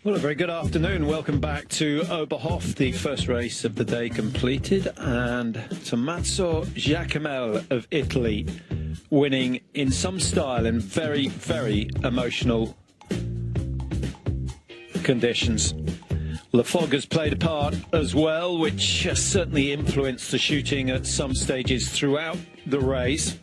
Well, a very good afternoon. Welcome back to Oberhof, the first race of the day completed, and Tommaso Giacomel of Italy winning in some style in very, very emotional conditions. Le Fog has played a part as well, which has certainly influenced the shooting at some stages throughout the race.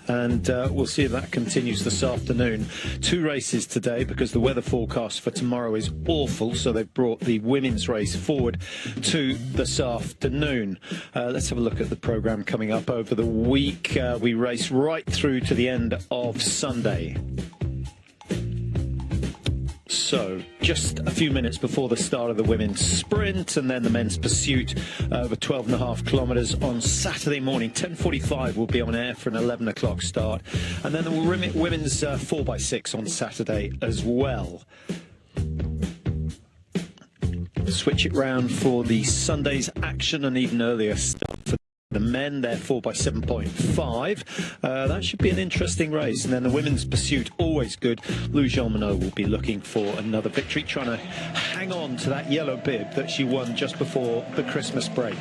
And we'll see if that continues this afternoon. Two races today because the weather forecast for tomorrow is awful, so they've brought the women's race forward to this afternoon. Let's have a look at the programme coming up over the week. We race right through to the end of Sunday. So, just a few minutes before the start of the women's sprint and then the men's pursuit over 12.5 kilometres on Saturday morning. 10:45 will be on air for an 11 o'clock start. And then the women's 4x6 on Saturday as well. Switch it round for the Sunday's action and even earlier start for the men. They're 4x7.5. That should be an interesting race. And then the women's pursuit, always good. Lou Jean-Monod will be looking for another victory, trying to hang on to that yellow bib that she won just before the Christmas break.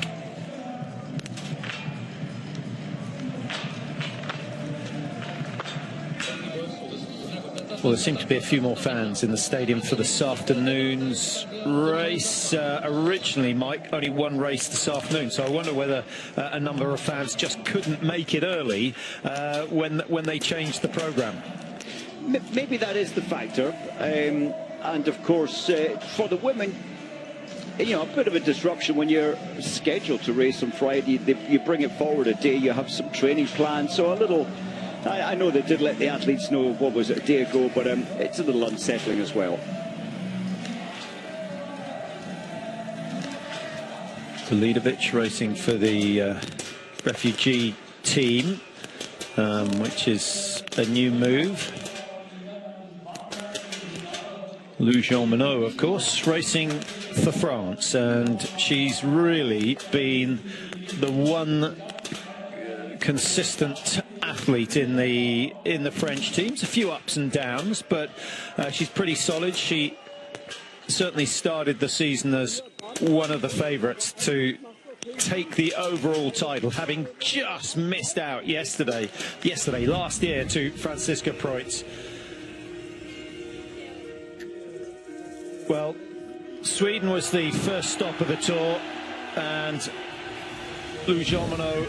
Well, there seem to be a few more fans in the stadium for this afternoon's race. Originally, Mike, only one race this afternoon, so I wonder whether a number of fans just couldn't make it early when they changed the programme. Maybe that is the factor. And of course, for the women, you know, a bit of a disruption when you're scheduled to race on Friday. You bring it forward a day, you have some training plans, so a little... I know they did let the athletes know, what was it, a day ago, but it's a little unsettling as well. Validovic racing for the refugee team, which is a new move. Lou Jean-Monod, of course, racing for France, and she's really been the one consistent athlete in the French teams. A few ups and downs, but she's pretty solid. She certainly started the season as one of the favourites to take the overall title, having just missed out last year to Franziska Preuss. Well, Sweden was the first stop of the tour, and Lou Jean-Monod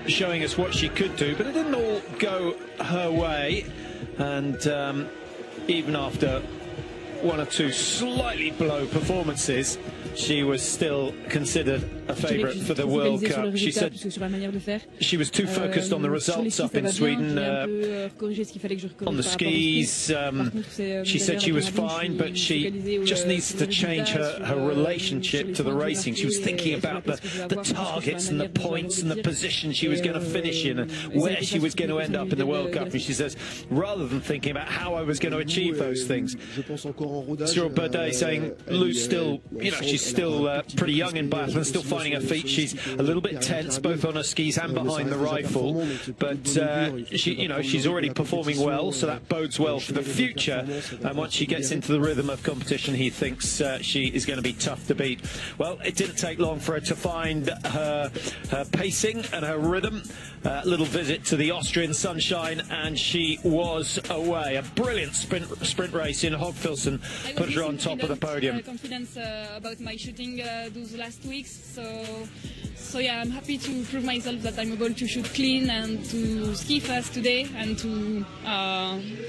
showing us what she could do, but it didn't all go her way, and even after one or two slightly below performances, she was still considered a favourite for the World Cup. She said she was too focused on the results up in Sweden, on the skis. She said she was fine, but she just needs to change her relationship to the racing. She was thinking about the targets and the points and the position she was going to finish in and where she was going to end up in the World Cup. And she says, rather than thinking about how I was going to achieve those things, Cyril Birdet saying Lou's still, you know, she's still pretty young in biathlon, still finding her feet. She's a little bit tense, both on her skis and behind the rifle, but she's already performing well, so that bodes well for the future. And once she gets into the rhythm of competition, he thinks she is going to be tough to beat. Well, it didn't take long for her to find her pacing and her rhythm. Little visit to the Austrian sunshine, and she was away. A brilliant sprint race in Hochfilzen put her on top of the podium. Confidence about my shooting those last weeks, so yeah, I'm happy to prove myself that I'm able to shoot clean and to ski fast today and to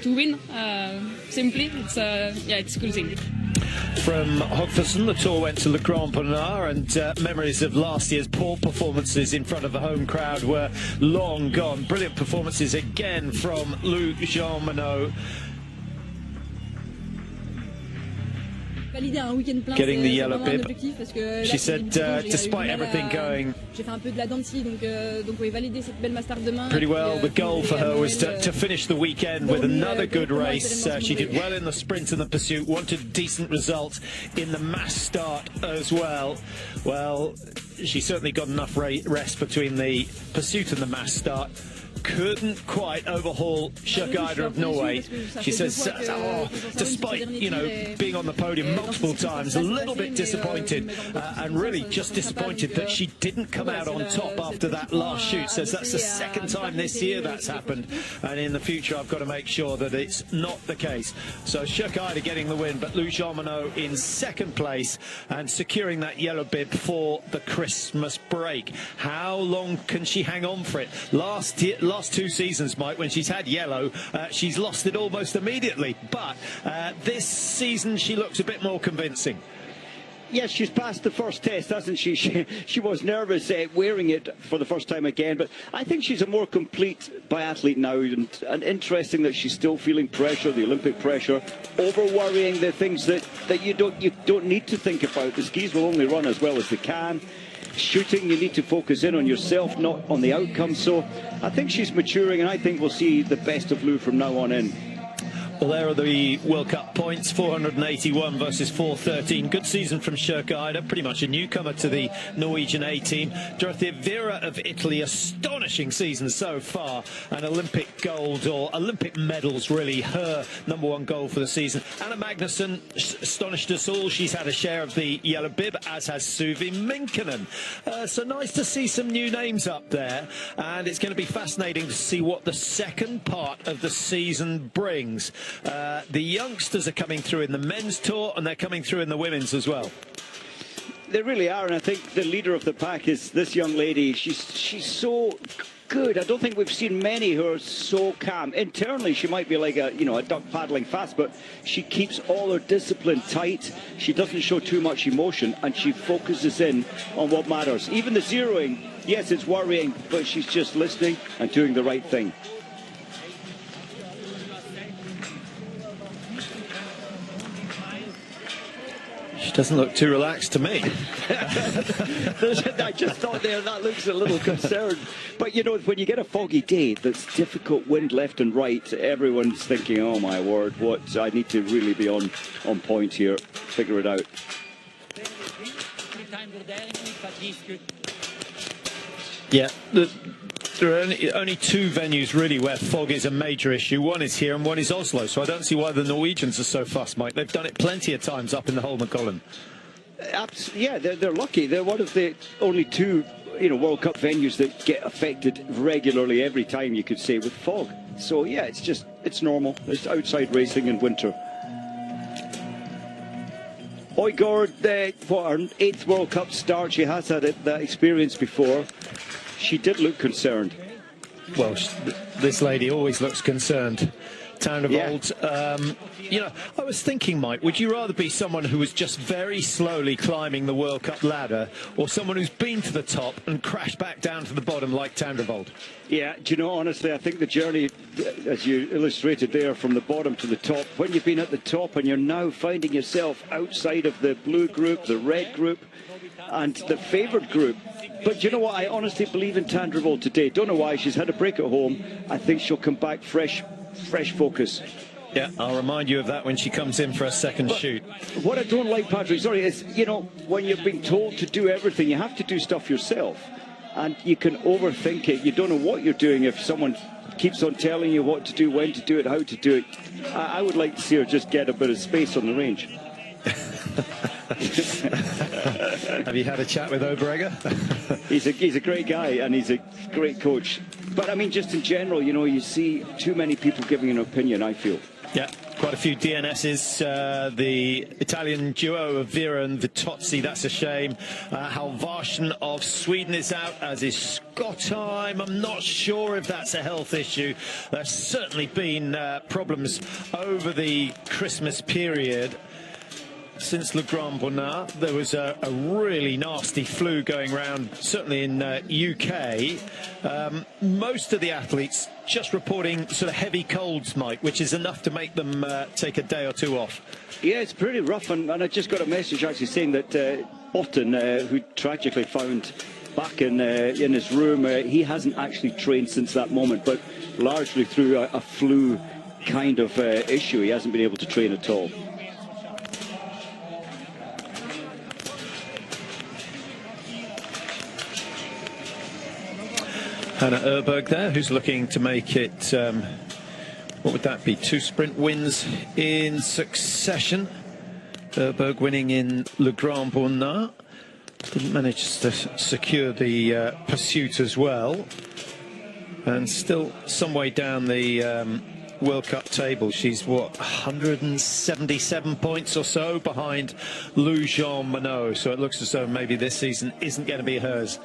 win. Simply, it's a cool thing. From Hochfilzen, the tour went to Le Grand Bonnard, and memories of last year's poor performances in front of the home crowd were long gone. Brilliant performances again from Lou Jean-Monod. Getting the yellow bib. She said, despite everything going pretty well, the goal for her was to finish the weekend with another good race. She did well in the sprint and the pursuit, wanted a decent result in the mass start as well. Well, she certainly got enough rest between the pursuit and the mass start. couldn't quite overhaul Sjøkkeide of Norway. She says, despite, you know, being on the podium multiple times, a little bit disappointed, and really just disappointed that she didn't come out on top after that last shoot. Says that's the second time this year that's happened, and in the future I've got to make sure that it's not the case. So Sjøkkeide getting the win, but Luciano in second place and securing that yellow bib for the Christmas break. How long can she hang on for it? Last 2 seasons, Mike, when she's had yellow, she's lost it almost immediately, but this season she looks a bit more convincing. Yes, she's passed the first test, hasn't she? She was nervous wearing it for the first time again, but I think she's a more complete biathlete now, and interesting that she's still feeling pressure, the Olympic pressure, over worrying the things that you don't need to think about. The skis will only run as well as they can. Shooting, you need to focus in on yourself, not on the outcome. So I think she's maturing, and I think we'll see the best of Lou from now on in. Well, there are the World Cup points, 481 versus 413. Good season from Sjøkkeide, pretty much a newcomer to the Norwegian A team. Elvira of Italy, astonishing season so far. An Olympic gold, or Olympic medals, really, her #1 goal for the season. Anna Magnusson astonished us all. She's had a share of the yellow bib, as has Suvi. Minkkinen. So nice to see some new names up there. And it's going to be fascinating to see what the second part of the season brings. The youngsters are coming through in the men's tour, and they're coming through in the women's as well. They really are, and I think the leader of the pack is this young lady. She's so good. I don't think we've seen many who are so calm. Internally, she might be like a duck paddling fast, but she keeps all her discipline tight. She doesn't show too much emotion, and she focuses in on what matters. Even the zeroing, yes, it's worrying, but she's just listening and doing the right thing. She doesn't look too relaxed to me. I just thought there that looks a little concerned. But you know, when you get a foggy day that's difficult, wind left and right, everyone's thinking, oh my word, what, I need to really be on point here, figure it out. Yeah, there are only 2 venues really where fog is a major issue. One is here and one is Oslo, so I don't see why the Norwegians are so fussed, Mike. They've done it plenty of times up in the Holmenkollen. Yeah, they're lucky. They're one of the only 2 World Cup venues that get affected regularly every time, you could say, with fog. So yeah, it's normal. It's outside racing in winter. Oeberg, her 8th World Cup start, she has had that experience before. She did look concerned. Well, this lady always looks concerned. Tandrevold. Yeah. I was thinking, Mike, would you rather be someone who was just very slowly climbing the World Cup ladder, or someone who's been to the top and crashed back down to the bottom like Tandrevold? Yeah, do you know, honestly, I think the journey, as you illustrated there, from the bottom to the top, when you've been at the top and you're now finding yourself outside of the blue group, the red group, and the favoured group. But you know what, I honestly believe in Tandrevold today. Don't know why, she's had a break at home. I think she'll come back fresh focus. Yeah, I'll remind you of that when she comes in for a second shoot. What I don't like, Patrick, sorry, is, when you've been told to do everything, you have to do stuff yourself. And you can overthink it. You don't know what you're doing if someone keeps on telling you what to do, when to do it, how to do it. I would like to see her just get a bit of space on the range. Have you had a chat with Oeberg? He's a great guy, and he's a great coach. But I mean, just in general, you see too many people giving an opinion, I feel. Yeah, quite a few DNSs. The Italian duo of Vera and Vitozzi, that's a shame. Halvarsson of Sweden is out, as is Scottheim. I'm not sure if that's a health issue. There's certainly been problems over the Christmas period. Since Le Grand Bonnat, there was a really nasty flu going around, certainly in UK. Most of the athletes just reporting sort of heavy colds, Mike, which is enough to make them take a day or 2 off. Yeah, it's pretty rough, and I just got a message actually saying that Otten, who tragically found back in his room, he hasn't actually trained since that moment, but largely through a flu kind of issue, he hasn't been able to train at all. Hannah Oeberg there, who's looking to make it, what would that be, 2 sprint wins in succession. Oeberg winning in Le Grand Bonnat. Didn't manage to secure the pursuit as well. And still some way down the World Cup table. She's, what, 177 points or so behind Lou Jean Monod. So it looks as though maybe this season isn't going to be hers.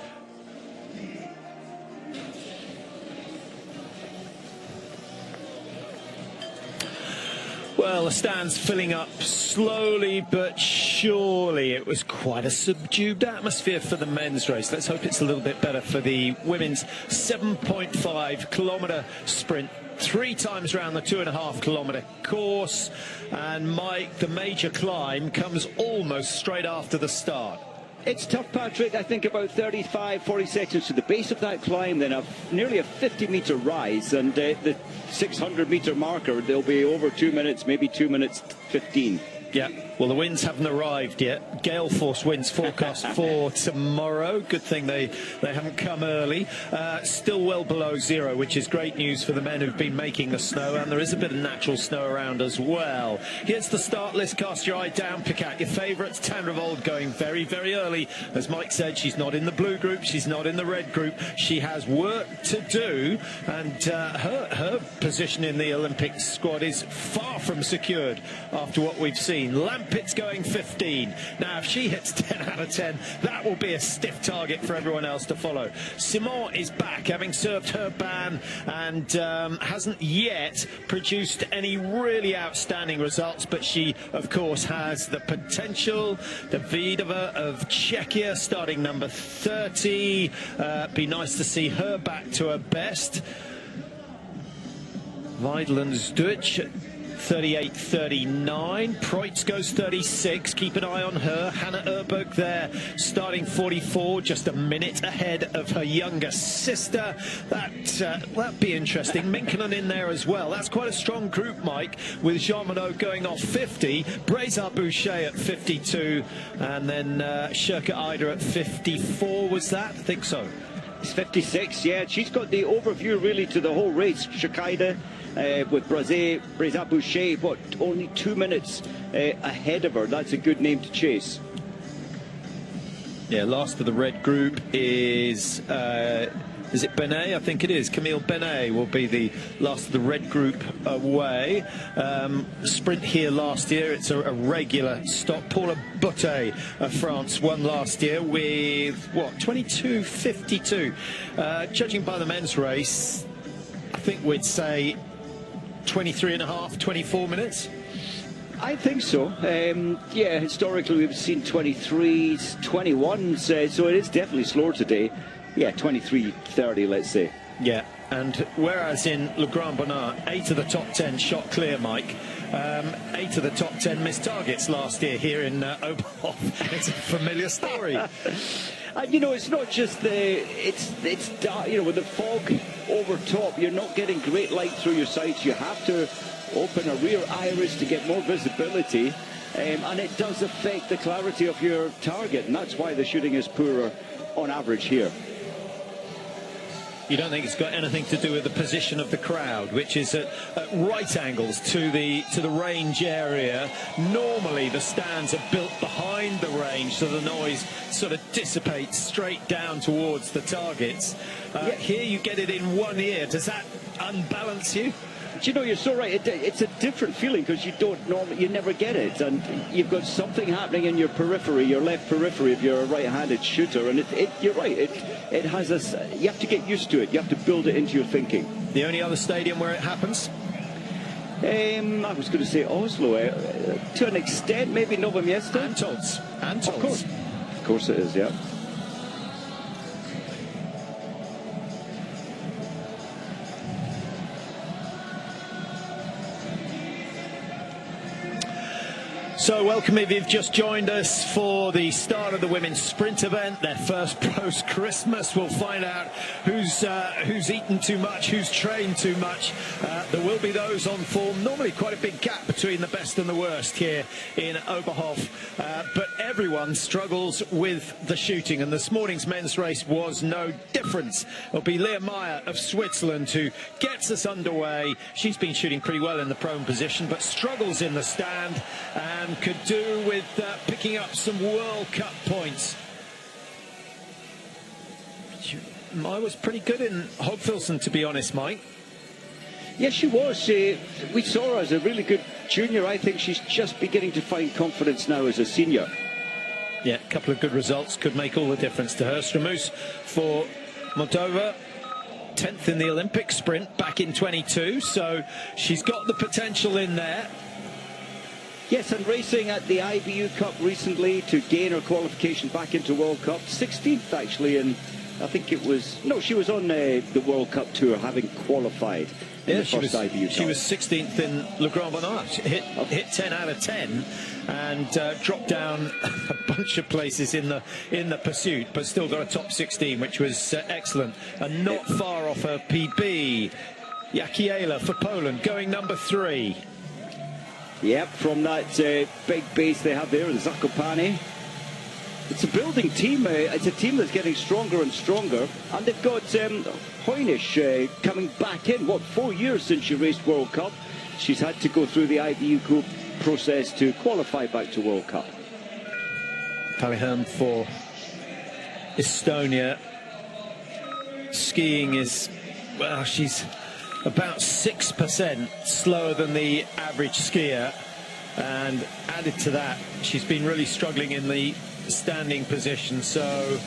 Well, the stands filling up slowly but surely. It was quite a subdued atmosphere for the men's race. Let's hope it's a little bit better for the women's 7.5 kilometre sprint. 3 times round the 2.5 kilometre course. And Mike, the major climb comes almost straight after the start. It's tough, Patrick. I think about 35, 40 seconds to the base of that climb, then nearly a 50-metre rise, and the 600-metre marker, they'll be over 2 minutes, maybe 2 minutes 15. Yeah, well, the winds haven't arrived yet. Gale force winds forecast for tomorrow. Good thing they haven't come early. Still well below zero, which is great news for the men who've been making the snow, and there is a bit of natural snow around as well. Here's the start list. Cast your eye down, pick out your favourites. Tanrevold going very, very early. As Mike said, she's not in the blue group, she's not in the red group. She has work to do, and her position in the Olympic squad is far from secured after what we've seen. Lampett's going 15. Now, if she hits 10 out of 10, that will be a stiff target for everyone else to follow. Simon is back, having served her ban, and hasn't yet produced any really outstanding results, but she, of course, has the potential. Davidova of Czechia, starting number 30. Be nice to see her back to her best. Weidland's Dutch 38.39. Preutz goes 36. Keep an eye on her. Hannah Oeberg there, starting 44, just a minute ahead of her younger sister. That'd be interesting. Minkkinen in there as well. That's quite a strong group, Mike, with Jean Monod going off 50, Breza Boucher at 52, and then Shirka Ida at 54. Was that? I think so. It's 56, yeah. She's got the overview really to the whole race. Shirka with Breza Boucher, but only 2 minutes ahead of her. That's a good name to chase. Yeah, last of the red group is it Benet? I think it is. Camille Benet will be the last of the red group away. Sprint here last year. It's a regular stop. Paula Boutet of France won last year with, what, 22.52. Judging by the men's race, I think we'd say 23.5, 24 minutes. I think so. Yeah, historically we've seen 23s, 21s, so it is definitely slower today. Yeah, 23.30, let's say. Yeah, and whereas in Le Grand Bonnat, 8 of the top 10 shot clear, Mike. 8 of the top 10 missed targets last year here in Oberhof. It's a familiar story. And you know, it's not just it's dark, you know, with the fog over top, you're not getting great light through your sights. You have to open a rear iris to get more visibility, and it does affect the clarity of your target, and that's why the shooting is poorer on average here. You don't think it's got anything to do with the position of the crowd, which is at right angles to the range area? Normally the stands are built behind the range, so the noise sort of dissipates straight down towards the targets. Here you get it in one ear. Does that unbalance you? You know, you're so right. It's a different feeling because you never get it, and you've got something happening in your periphery, your left periphery, if you're a right-handed shooter, and you're right. It has you have to get used to it. You have to build it into your thinking. The only other stadium where it happens? I was going to say Oslo, to an extent, maybe Novo Mesto. Antolz. Of course it is, yeah. So welcome if you've just joined us for the start of the women's sprint event, their first post-Christmas. We'll find out who's eaten too much, who's trained too much. There will be those on form. Normally quite a big gap between the best and the worst here in Oberhof. But everyone struggles with the shooting, and this morning's men's race was no difference. It'll be Leah Meyer of Switzerland who gets us underway. She's been shooting pretty well in the prone position, but struggles in the stand and could do with picking up some World Cup points. I was pretty good in Hochfilzen, to be honest, Mike. Yes, she was. We saw her as a really good junior. I think she's just beginning to find confidence now as a senior. Yeah, a couple of good results could make all the difference to her. Stramus for Moldova, 10th in the Olympic sprint back in 22, so she's got the potential in there. Yes, and racing at the IBU Cup recently to gain her qualification back into World Cup. 16th actually, and I think it was... No, she was on the World Cup tour having qualified in the first IBU Cup. She was 16th in Le Grand Bonnard. She hit 10 out of 10 and dropped down a bunch of places in the pursuit, but still got a top 16, which was excellent. And not far off her PB. Jakiela for Poland, going number 3. Yep, from that big base they have there in Zakopane. It's a building team. It's a team that's getting stronger and stronger. And they've got Heunisch coming back in. 4 years since she raced World Cup. She's had to go through the IBU process to qualify back to World Cup. Palihan for Estonia. Skiing is, well, she's about 6% slower than the average skier, and added to that, she's been really struggling in the standing position. So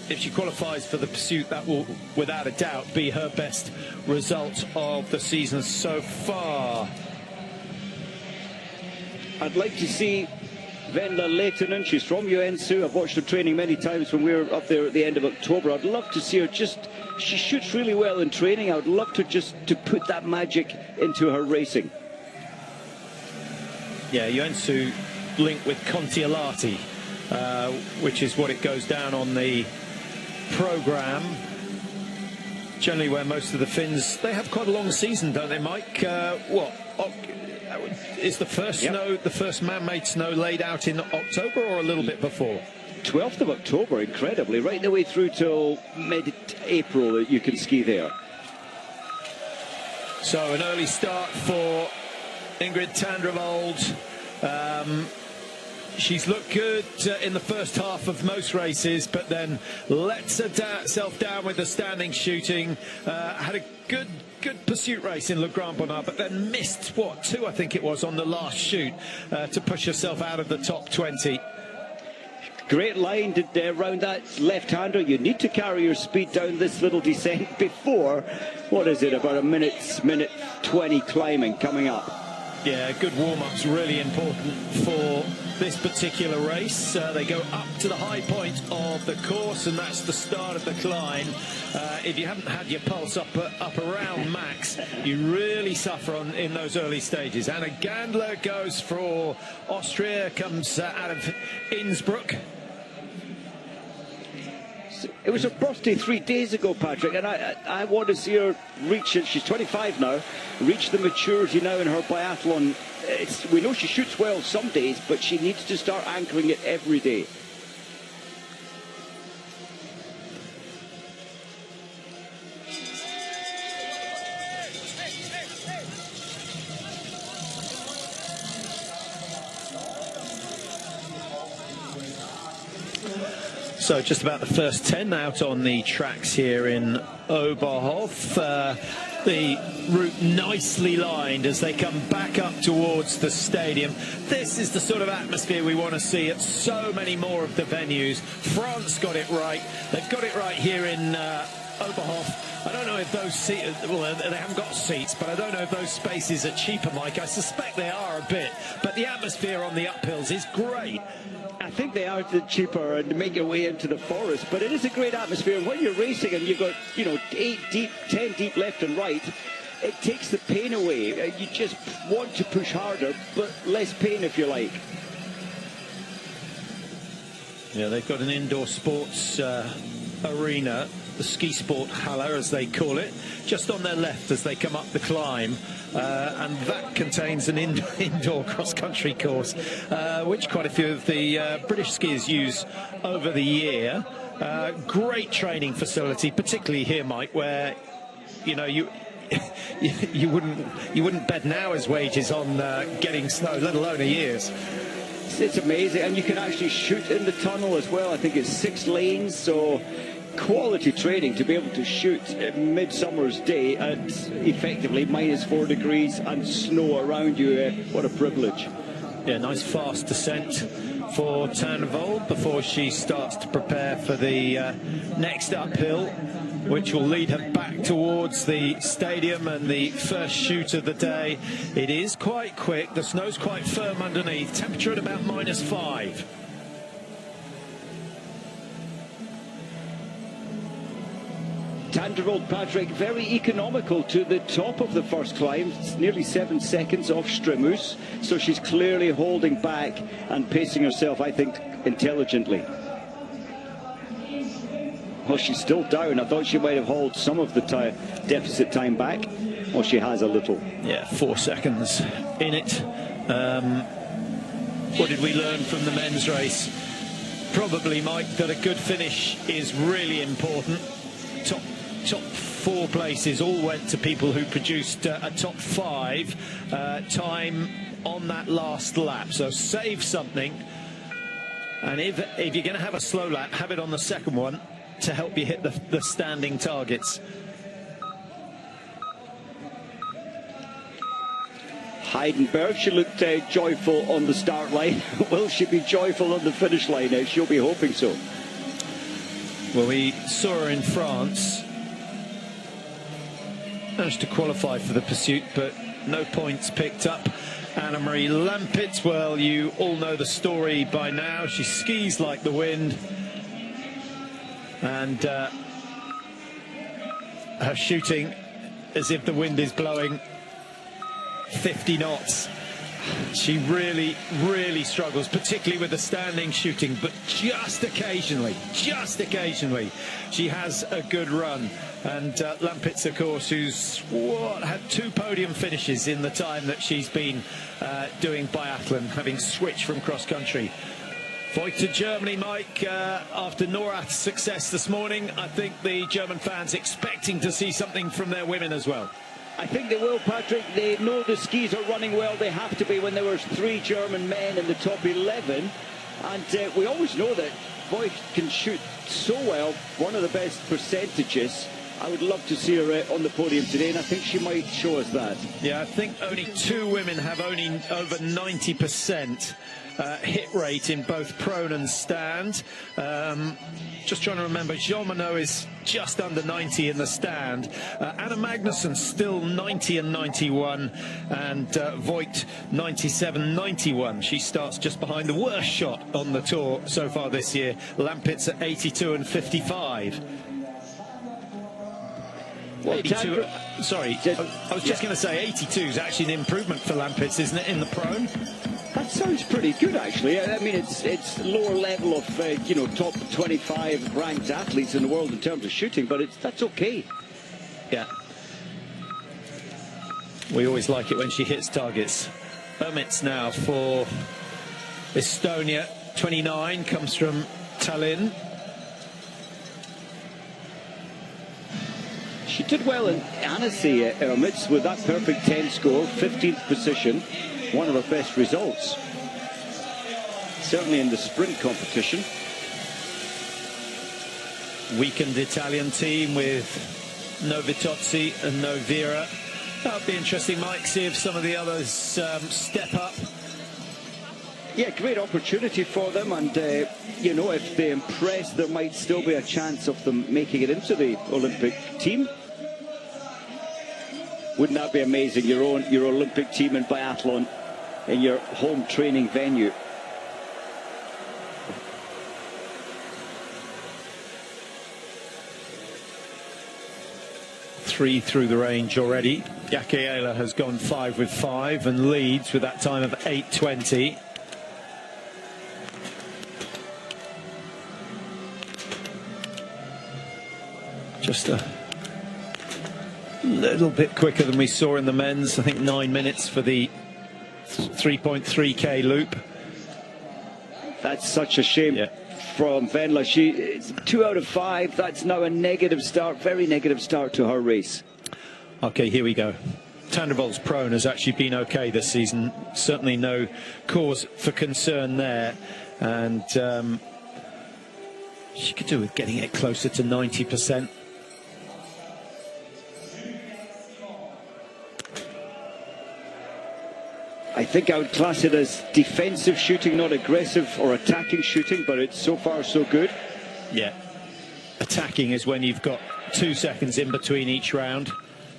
if she qualifies for the pursuit, that will without a doubt be her best result of the season so far. I'd like to see Venla Lehtinen. She's from Joensuu. I've watched her training many times when we were up there at the end of October. I'd love to see her she shoots really well in training. I would love to put that magic into her racing. Yeah, Joensuu linked with Kontiolahti, which is what it goes down on the programme. Generally where most of the Finns, they have quite a long season, don't they, Mike? Is the first snow, the first man-made snow, laid out in October or a little bit before? 12th of October, incredibly, right the way through till mid-April that you can ski there. So an early start for Ingrid Tandrevold. She's looked good in the first half of most races, but then lets herself down with the standing shooting. Had a good pursuit race in Le Grand Bonnard, but then missed, 2 I think it was, on the last shoot to push herself out of the top 20. Great line around that left-hander. You need to carry your speed down this little descent before, about a minute 20 climbing coming up. Yeah, good warm-up's really important for this particular race. They go up to the high point of the course, and that's the start of the climb. If you haven't had your pulse up around max, you really suffer in those early stages. Anna Gandler goes for Austria, comes out of Innsbruck. It was her birthday 3 days ago, Patrick, and I want to see her reach it. She's 25 now, reach the maturity now in her biathlon. We know she shoots well some days, but she needs to start anchoring it every day. So just about the first 10 out on the tracks here in Oberhof. The route nicely lined as they come back up towards the stadium. This is the sort of atmosphere we want to see at so many more of the venues. France got it right. They've got it right here in Oberhof. I don't know if those seats, well, they haven't got seats, but I don't know if those spaces are cheaper, Mike. I suspect they are a bit, but the atmosphere on the uphills is great. I think they are cheaper and make your way into the forest, but it is a great atmosphere. And when you're racing and you've got, 8 deep, 10 deep left and right, it takes the pain away. You just want to push harder, but less pain, if you like. Yeah, they've got an indoor sports arena, the ski sport halle as they call it, just on their left as they come up the climb, and that contains an indoor cross-country course, which quite a few of the British skiers use over the year. Great training facility, particularly here, Mike, where you know you wouldn't bet an hour's wages on getting snow, let alone a year's. It's amazing, and you can actually shoot in the tunnel as well. I think it's 6 lanes, so quality training to be able to shoot at midsummer's day at effectively -4 degrees and snow around you. What a privilege. Yeah, nice fast descent for Tannvold before she starts to prepare for the next uphill, which will lead her back towards the stadium and the first shoot of the day. It is quite quick, the snow's quite firm underneath, temperature at about -5. Tannvold, Patrick, very economical to the top of the first climb. It's nearly 7 seconds off Strimus, so she's clearly holding back and pacing herself, I think, intelligently. Well, she's still down. I thought she might have hauled some of the deficit time back. Well, she has a little. Yeah, 4 seconds in it. What did we learn from the men's race? Probably, Mike, that a good finish is really important. Top 4 places all went to people who produced a top 5 time on that last lap. So save something, and if you're going to have a slow lap, have it on the second one to help you hit the standing targets. Heidenberg, she looked joyful on the start line. Will she be joyful on the finish line? She'll be hoping so. Well, we saw her in France. Managed to qualify for the pursuit, but no points picked up. Anna-Marie Lampitz, well, you all know the story by now. She skis like the wind, and her shooting as if the wind is blowing 50 knots. She really, really struggles, particularly with the standing shooting, but just occasionally, she has a good run. And Lampitz, of course, who's had 2 podium finishes in the time that she's been doing biathlon, having switched from cross-country. Voigt to Germany, Mike, after Norath's success this morning. I think the German fans expecting to see something from their women as well. I think they will, Patrick. They know the skis are running well. They have to be when there were 3 German men in the top 11. And we always know that Voigt can shoot so well, one of the best percentages. I would love to see her on the podium today, and I think she might show us that. Yeah, I think only 2 women have only over 90% hit rate in both prone and stand. Just trying to remember, Jean Monod is just under 90 in the stand. Anna Magnusson still 90 and 91, and Voigt 97-91. She starts just behind the worst shot on the tour so far this year. Lampitz at 82 and 55. Well, 82, sorry, I was just going to say 82 is actually an improvement for Lampitz, isn't it, in the prone? That sounds pretty good, actually. I mean, it's lower level of, top 25 ranked athletes in the world in terms of shooting, but that's okay. Yeah. We always like it when she hits targets. Hermits now for Estonia, 29, comes from Tallinn. She did well in Annecy Hermits with that perfect 10 score, 15th position, one of her best results. Certainly in the sprint competition. Weakened Italian team with no Vitozzi and no Vera. That'll be interesting, Mike, see if some of the others step up. Yeah, great opportunity for them, and if they impress, there might still be a chance of them making it into the Olympic team. Wouldn't that be amazing? Your Olympic team in biathlon in your home training venue. 3 through the range already. Jakaela has gone 5 with 5 and leads with that time of 8:20. Just a little bit quicker than we saw in the men's. I think 9 minutes for the 3.3k loop. That's such a shame. Yeah. From Venla, it's 2 out of 5. That's now a negative start, very negative start to her race. Okay, here we go. Tandrevold's prone has actually been okay this season. Certainly no cause for concern there. And she could do with getting it closer to 90%. I think I would class it as defensive shooting, not aggressive or attacking shooting, but it's so far so good. Yeah. Attacking is when you've got 2 seconds in between each round,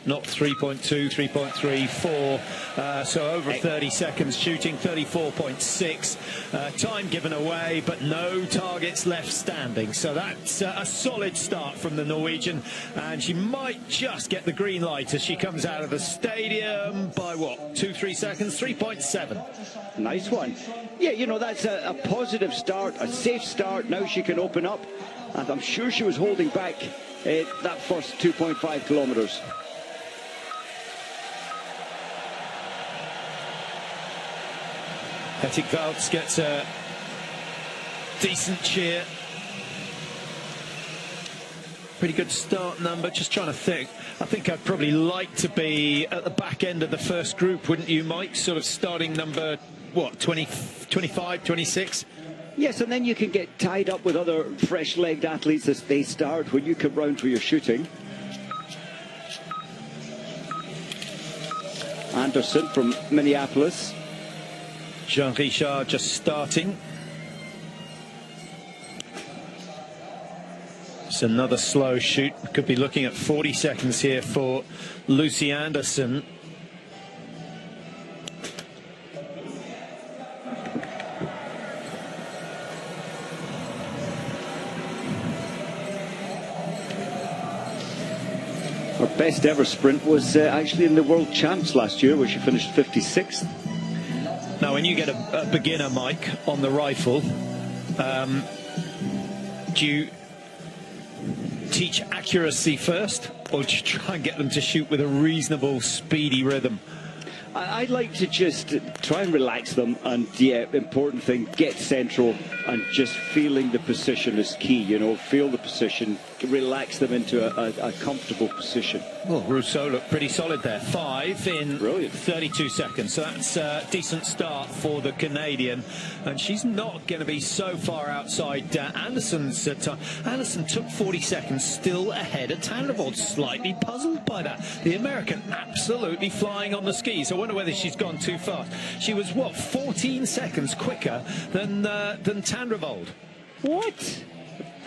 not 3.2, 3.3, 4. So over 30 seconds shooting, 34.6. Time given away, but no targets left standing. So that's a solid start from the Norwegian. And she might just get the green light as she comes out of the stadium by what, 2-3 seconds, 3.7. Nice one. Yeah, you know, that's a positive start, a safe start. Now she can open up. And I'm sure she was holding back that first 2.5 kilometers. Hetik Valtz gets a decent cheer. Pretty good start number. Just trying to think. I think I'd probably like to be at the back end of the first group, wouldn't you, Mike? Sort of starting number, what, 20, 25, 26? Yes, and then you can get tied up with other fresh-legged athletes as they start when you come round for your shooting. Anderson from Minneapolis. Jean Richard just starting. It's another slow shoot. Could be looking at 40 seconds here for Lucy Anderson. Her best ever sprint was actually in the World Champs last year, where she finished 56th. Now, when you get a beginner, Mike, on the rifle, do you teach accuracy first, or do you try and get them to shoot with a reasonable, speedy rhythm? I'd like to just try and relax them, and yeah, important thing, get central, and just feeling the position is key, you know, feel the position, relax them into a comfortable position. Well, Rousseau looked pretty solid there. 5 in Brilliant. 32 seconds. So that's a decent start for the Canadian. And she's not going to be so far outside Anderson's time. Anderson took 40 seconds, still ahead of Tandrevold. Slightly puzzled by that. The American absolutely flying on the skis. I wonder whether she's gone too fast. She was, what, 14 seconds quicker than Tandrevold. What?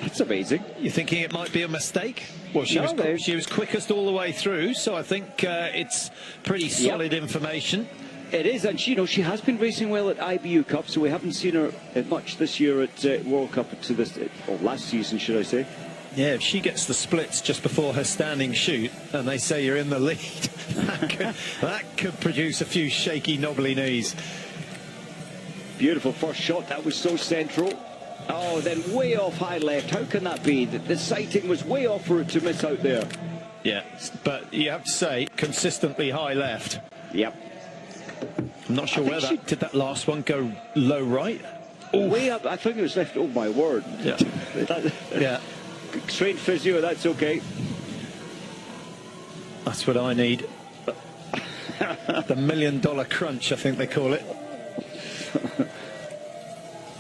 That's amazing. You're thinking it might be a mistake? Well, she was quickest all the way through, so I think it's pretty solid information. It is, and you know, she has been racing well at IBU Cup, so we haven't seen her much this year at World Cup to this, or last season, should I say? Yeah, if she gets the splits just before her standing shoot, and they say you're in the lead, that could produce a few shaky, knobbly knees. Beautiful first shot. That was so central. Oh, then way off high left. How can that be? The sighting was way off for her to miss out there. Yeah, but you have to say, consistently high left. Yep. I'm not sure where that... Did that last one go low right? Oh, way up. I think it was left. Oh, my word. Yeah. Yeah. Trained physio, that's okay. That's what I need. The $1 million crunch, I think they call it.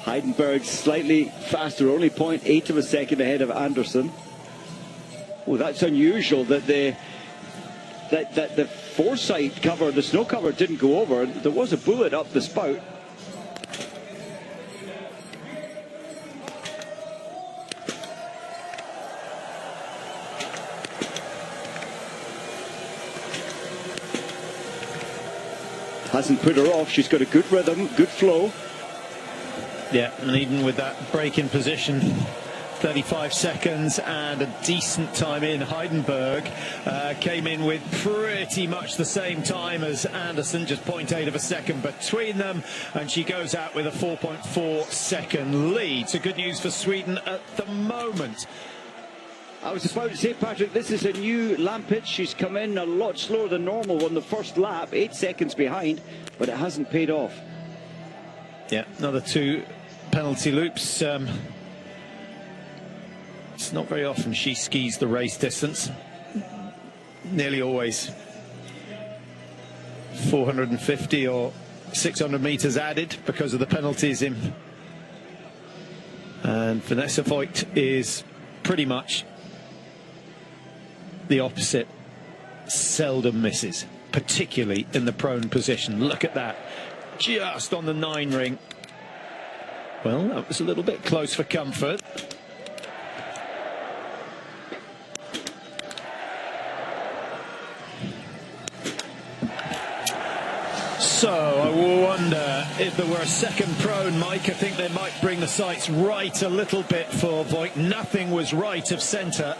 Heidenberg slightly faster, only 0.8 of a second ahead of Anderson. Oh, that's unusual that the foresight cover, the snow cover, didn't go over. There was a bullet up the spout. Hasn't put her off. She's got a good rhythm, good flow. Yeah, and even with that break in position, 35 seconds, and a decent time in. Heidenberg came in with pretty much the same time as Anderson, just 0.8 of a second between them, and she goes out with a 4.4 second lead. So good news for Sweden at the moment. I was about to say, Patrick, this is a new Lampitz. She's come in a lot slower than normal on the first lap, 8 seconds behind, but it hasn't paid off. Yeah, another 2 penalty loops. It's not very often she skis the race distance. Nearly always 450 or 600 meters added because of the penalties in. And Vanessa Voigt is pretty much the opposite. Seldom misses, particularly in the prone position. Look at that, just on the 9 ring. Well, that was a little bit close for comfort. So I wonder if there were a second prone, Mike. I think they might bring the sights right a little bit for Voigt. Nothing was right of centre.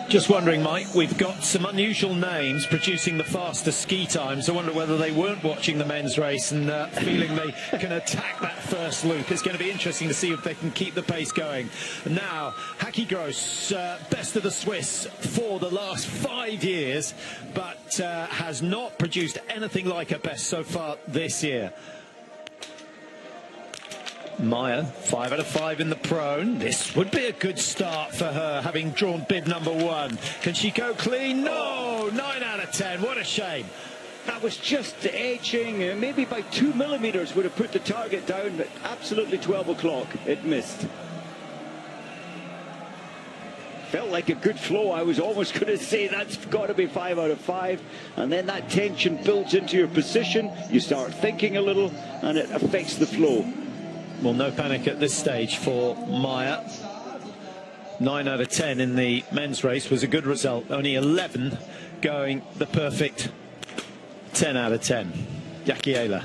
Just wondering, Mike, we've got some unusual names producing the faster ski times. I wonder whether they weren't watching the men's race and feeling they can attack that first loop. It's going to be interesting to see if they can keep the pace going. Now, Haki Gross, best of the Swiss for the last 5 years, but has not produced anything like her best so far this year. Maya, 5 out of 5 in the prone. This would be a good start for her, having drawn bib number 1. Can she go clean? No! 9 out of 10. What a shame. That was just edging, maybe by 2 millimeters would have put the target down, but absolutely 12 o'clock. It missed. Felt like a good flow. I was almost going to say that's got to be 5 out of 5. And then that tension builds into your position. You start thinking a little, and it affects the flow. Well, no panic at this stage for Maya. 9 out of 10 in the men's race was a good result. Only 11 going the perfect 10 out of 10. Jackiela,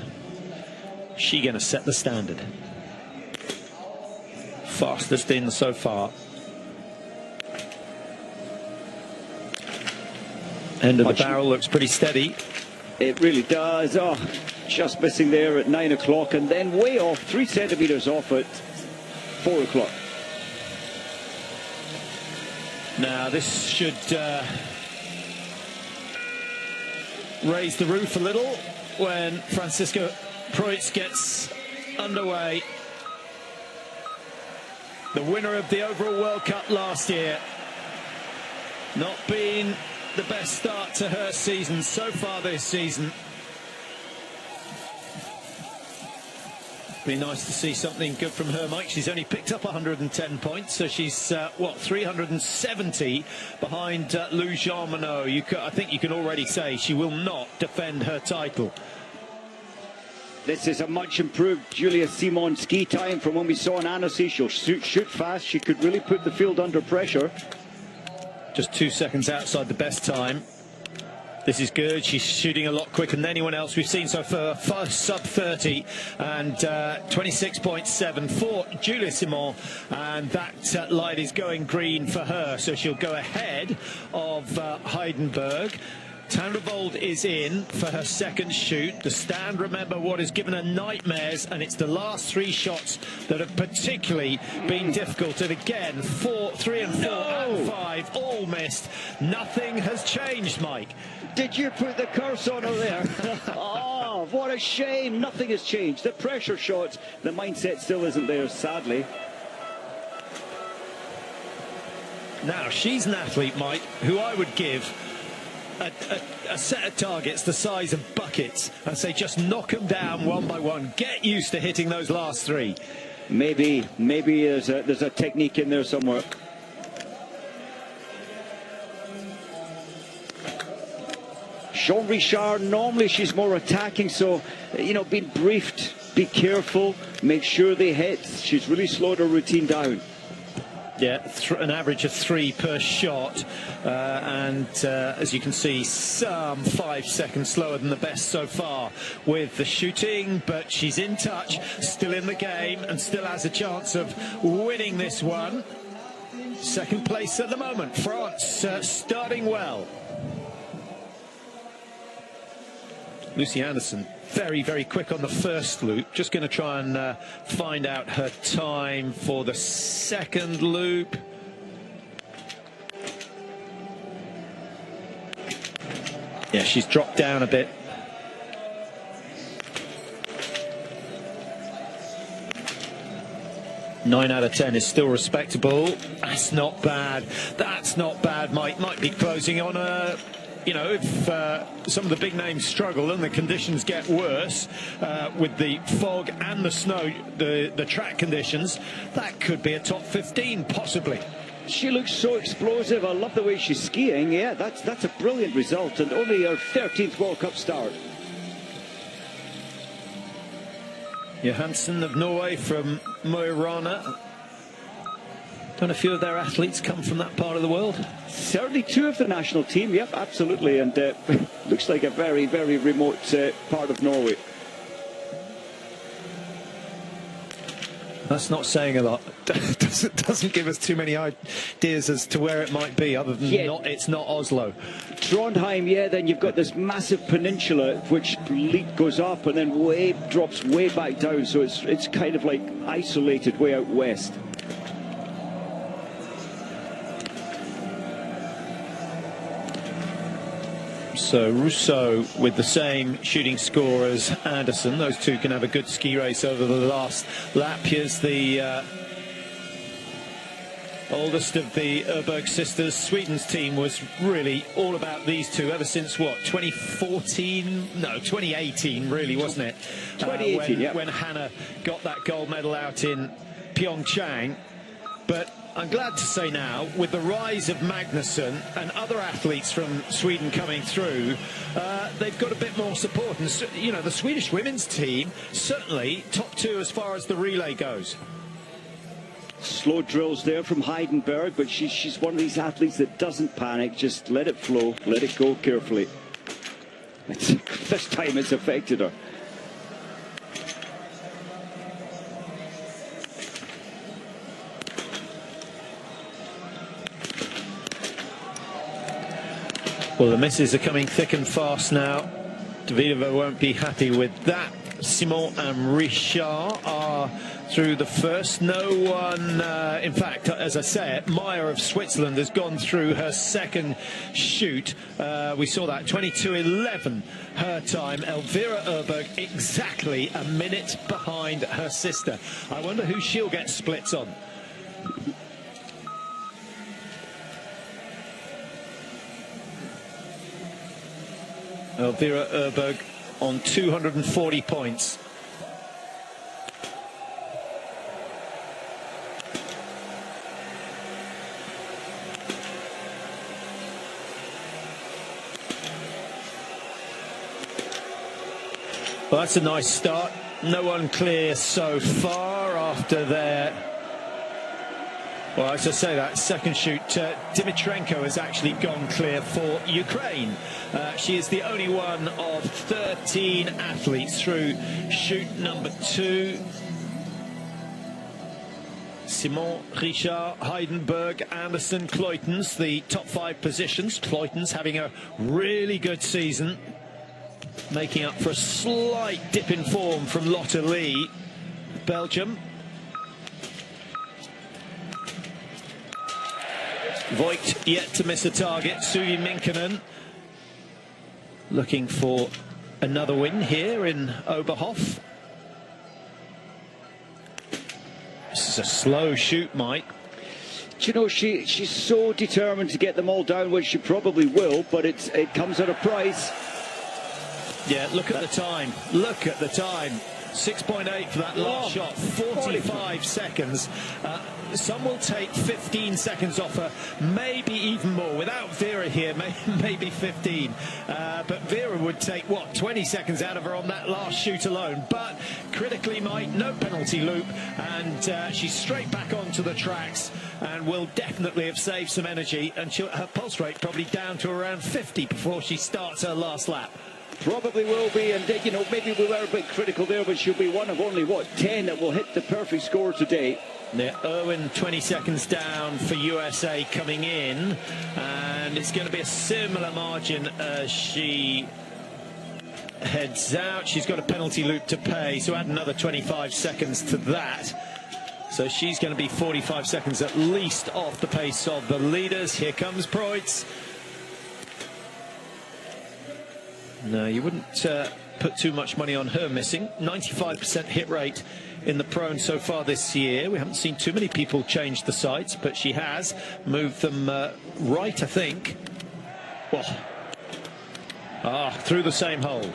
she going to set the standard. Fastest in so far. End of the barrel looks pretty steady. It really does. Oh, just missing there at 9 o'clock, and then way off, 3 centimeters off at 4 o'clock. Now this should raise the roof a little when Francisco Preuss gets underway. The winner of the overall World Cup last year. Not been the best start to her season so far this season. Be nice to see something good from her, Mike. She's only picked up 110 points, so she's, what, 370 behind Lou Jean-Monod. I think you can already say she will not defend her title. This is a much improved Julia Simon ski time from when we saw in Annecy. She'll shoot fast. She could really put the field under pressure. Just 2 seconds outside the best time. This is good. She's shooting a lot quicker than anyone else we've seen so far. Sub 30 and 26.7 for Julia Simon, and that light is going green for her, so she'll go ahead of Heidenberg. Tanrevold is in for her second shoot. The stand, remember, what has given her nightmares, and it's the last 3 shots that have particularly been difficult. And again, 4, 3 and 4 and 5 all missed. Nothing has changed, Mike. Did you put the curse on her there? Oh, what a shame. Nothing has changed. The pressure shots, the mindset still isn't there, sadly. Now, she's an athlete, Mike, who I would give a set of targets the size of buckets and say just knock them down one by one. Get used to hitting those last 3. Maybe there's a technique in there somewhere. Jean Richard, normally she's more attacking, so, you know, being briefed, be careful, make sure they hit. She's really slowed her routine down. Yeah, an average of 3 per shot, and as you can see, some 5 seconds slower than the best so far with the shooting, but she's in touch, still in the game, and still has a chance of winning this one. Second place at the moment, France starting well. Lucy Anderson, very, very quick on the first loop. Just going to try and find out her time for the second loop. Yeah, she's dropped down a bit. Nine out of 10 is still respectable. That's not bad. That's not bad. Might be closing on a... You know, if some of the big names struggle and the conditions get worse with the fog and the snow, the track conditions, that could be a top 15 possibly. She looks so explosive. I love the way she's skiing. Yeah, that's a brilliant result, and only her 13th World Cup start. Johansen of Norway from Mo i Rana. Don't a few of their athletes come from that part of the world? Certainly 2 of the national team, yep, absolutely, and looks like a very, very remote part of Norway. That's not saying a lot. Doesn't give us too many ideas as to where it might be, other than it's not Oslo. Trondheim, yeah, then you've got this massive peninsula which goes up and then drops way back down, so it's kind of like isolated way out west. So Rousseau with the same shooting score as Anderson. Those two can have a good ski race over the last lap. Here's the oldest of the Oeberg sisters. Sweden's team was really all about these two ever since, what, 2014? No, 2018 really, wasn't it? 2018, when Hannah got that gold medal out in Pyeongchang. But I'm glad to say now, with the rise of Magnusson and other athletes from Sweden coming through, they've got a bit more support. And, you know, the Swedish women's team, certainly top 2 as far as the relay goes. Slow drills there from Heidenberg, but she's one of these athletes that doesn't panic. Just let it flow, let it go carefully. This time it's affected her. Well, the misses are coming thick and fast now. Davidova won't be happy with that. Simon and Richard are through the first. No one, in fact, as I say, Meyer of Switzerland has gone through her second shoot. We saw that 22:11 her time. Elvira Oeberg exactly a minute behind her sister. I wonder who she'll get splits on. Elvira Oeberg on 240 points. Well, that's a nice start. No one clear so far after their... Well, as I say, that second shoot, Dimitrenko has actually gone clear for Ukraine. She is the only one of 13 athletes through shoot number 2. Simon, Richard, Heidenberg, Anderson, Kleutens, the top 5 positions. Kleutens having a really good season, making up for a slight dip in form from Lotte Lee, Belgium. Voigt yet to miss a target. Suvi Minkkinen looking for another win here in Oberhof. This is a slow shoot, Mike. Do you know, she's so determined to get them all down, which she probably will, but it comes at a price. Yeah, look at the time. Look at the time. 6.8 for that last shot. 45 seconds. Some will take 15 seconds off her, maybe even more. Without Vera here, maybe 15. But Vera would take, what, 20 seconds out of her on that last shoot alone. But critically, Mike, no penalty loop. And she's straight back onto the tracks. and will definitely have saved some energy, and her pulse rate probably down to around 50 before she starts her last lap. Probably will be, and you know, maybe we were a bit critical there, but she'll be one of only, what, 10 that will hit the perfect score today. Yeah, Irwin 20 seconds down for USA coming in, and it's going to be a similar margin as she heads out. She's got a penalty loop to pay, so add another 25 seconds to that. So she's going to be 45 seconds at least off the pace of the leaders. Here comes Preuss. No, you wouldn't put too much money on her missing. 95% hit rate in the prone so far this year. We haven't seen too many people change the sights, but she has moved them right, I think. Through the same hole.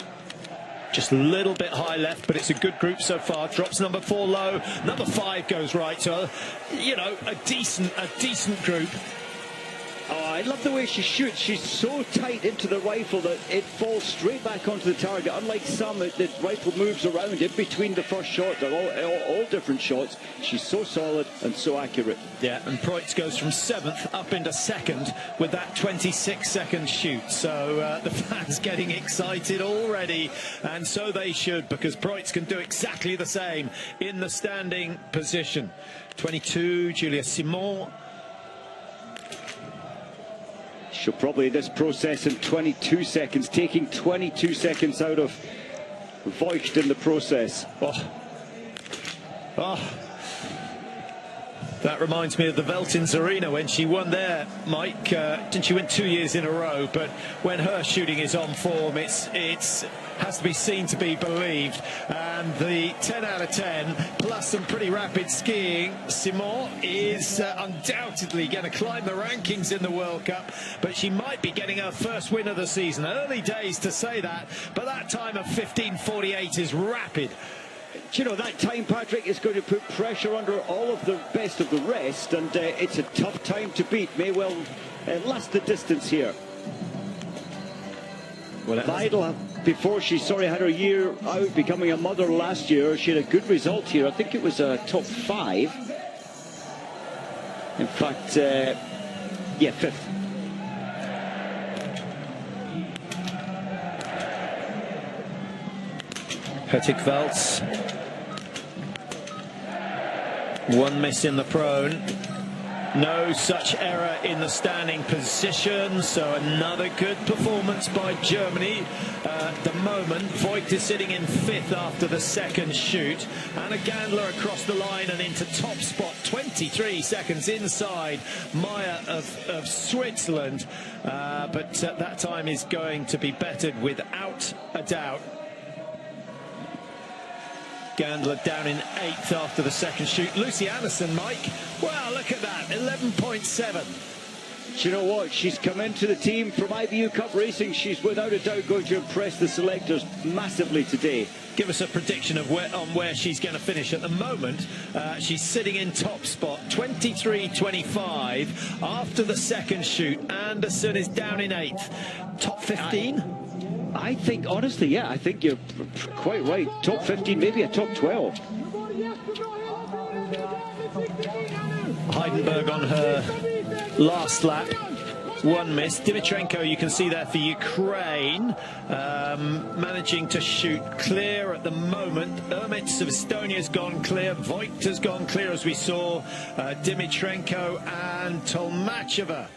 Just a little bit high left, but it's a good group so far. Drops number 4 low. Number 5 goes right. So, you know, a decent group. Oh, I love the way she shoots. She's so tight into the rifle that it falls straight back onto the target. Unlike some, the rifle moves around in between the first shot. They're all different shots. She's so solid and so accurate. Yeah, and Preuss goes from 7th up into 2nd with that 26-second shoot. So the fans getting excited already, and so they should, because Preuss can do exactly the same in the standing position. 22, Julia Simon. She'll probably this process in 22 seconds, taking 22 seconds out of Voigt in the process. That reminds me of the Veltins Arena when she won there, Mike. Didn't she win 2 years in a row? But when her shooting is on form, it's has to be seen to be believed. And the 10 out of 10 plus some pretty rapid skiing. Simon is undoubtedly going to climb the rankings in the World Cup, but she might be getting her first win of the season. Early days to say that, but that time of 15:48 is rapid. You know, that time, Patrick, is going to put pressure under all of the best of the rest, and it's a tough time to beat. May well last the distance here. Well, Vidal, before she had her year out becoming a mother last year, she had a good result here. I think it was a top 5. In fact, 5th. Hetik Veltz. 1 miss in the prone. No such error in the standing position, so another good performance by Germany. At the moment, Voigt is sitting in 5th after the 2nd shoot. Anna Gandler across the line and into top spot, 23 seconds inside Meyer of Switzerland. But that time is going to be bettered without a doubt. Gandler down in 8th after the 2nd shoot. Lucy Anderson, Mike, wow, look at that, 11.7. Do you know what? She's come into the team from IBU Cup Racing. She's without a doubt going to impress the selectors massively today. Give us a prediction of where she's going to finish. At the moment, she's sitting in top spot, 23.25 after the 2nd shoot. Anderson is down in 8th. Top 15? I think, honestly, yeah, I think you're quite right. Top 15, maybe a top 12. Heidenberg on her last lap. 1 miss. Dimitrenko, you can see there for Ukraine, managing to shoot clear at the moment. Ermits of Estonia's gone clear. Voigt has gone clear, as we saw. Dimitrenko and Tolmacheva.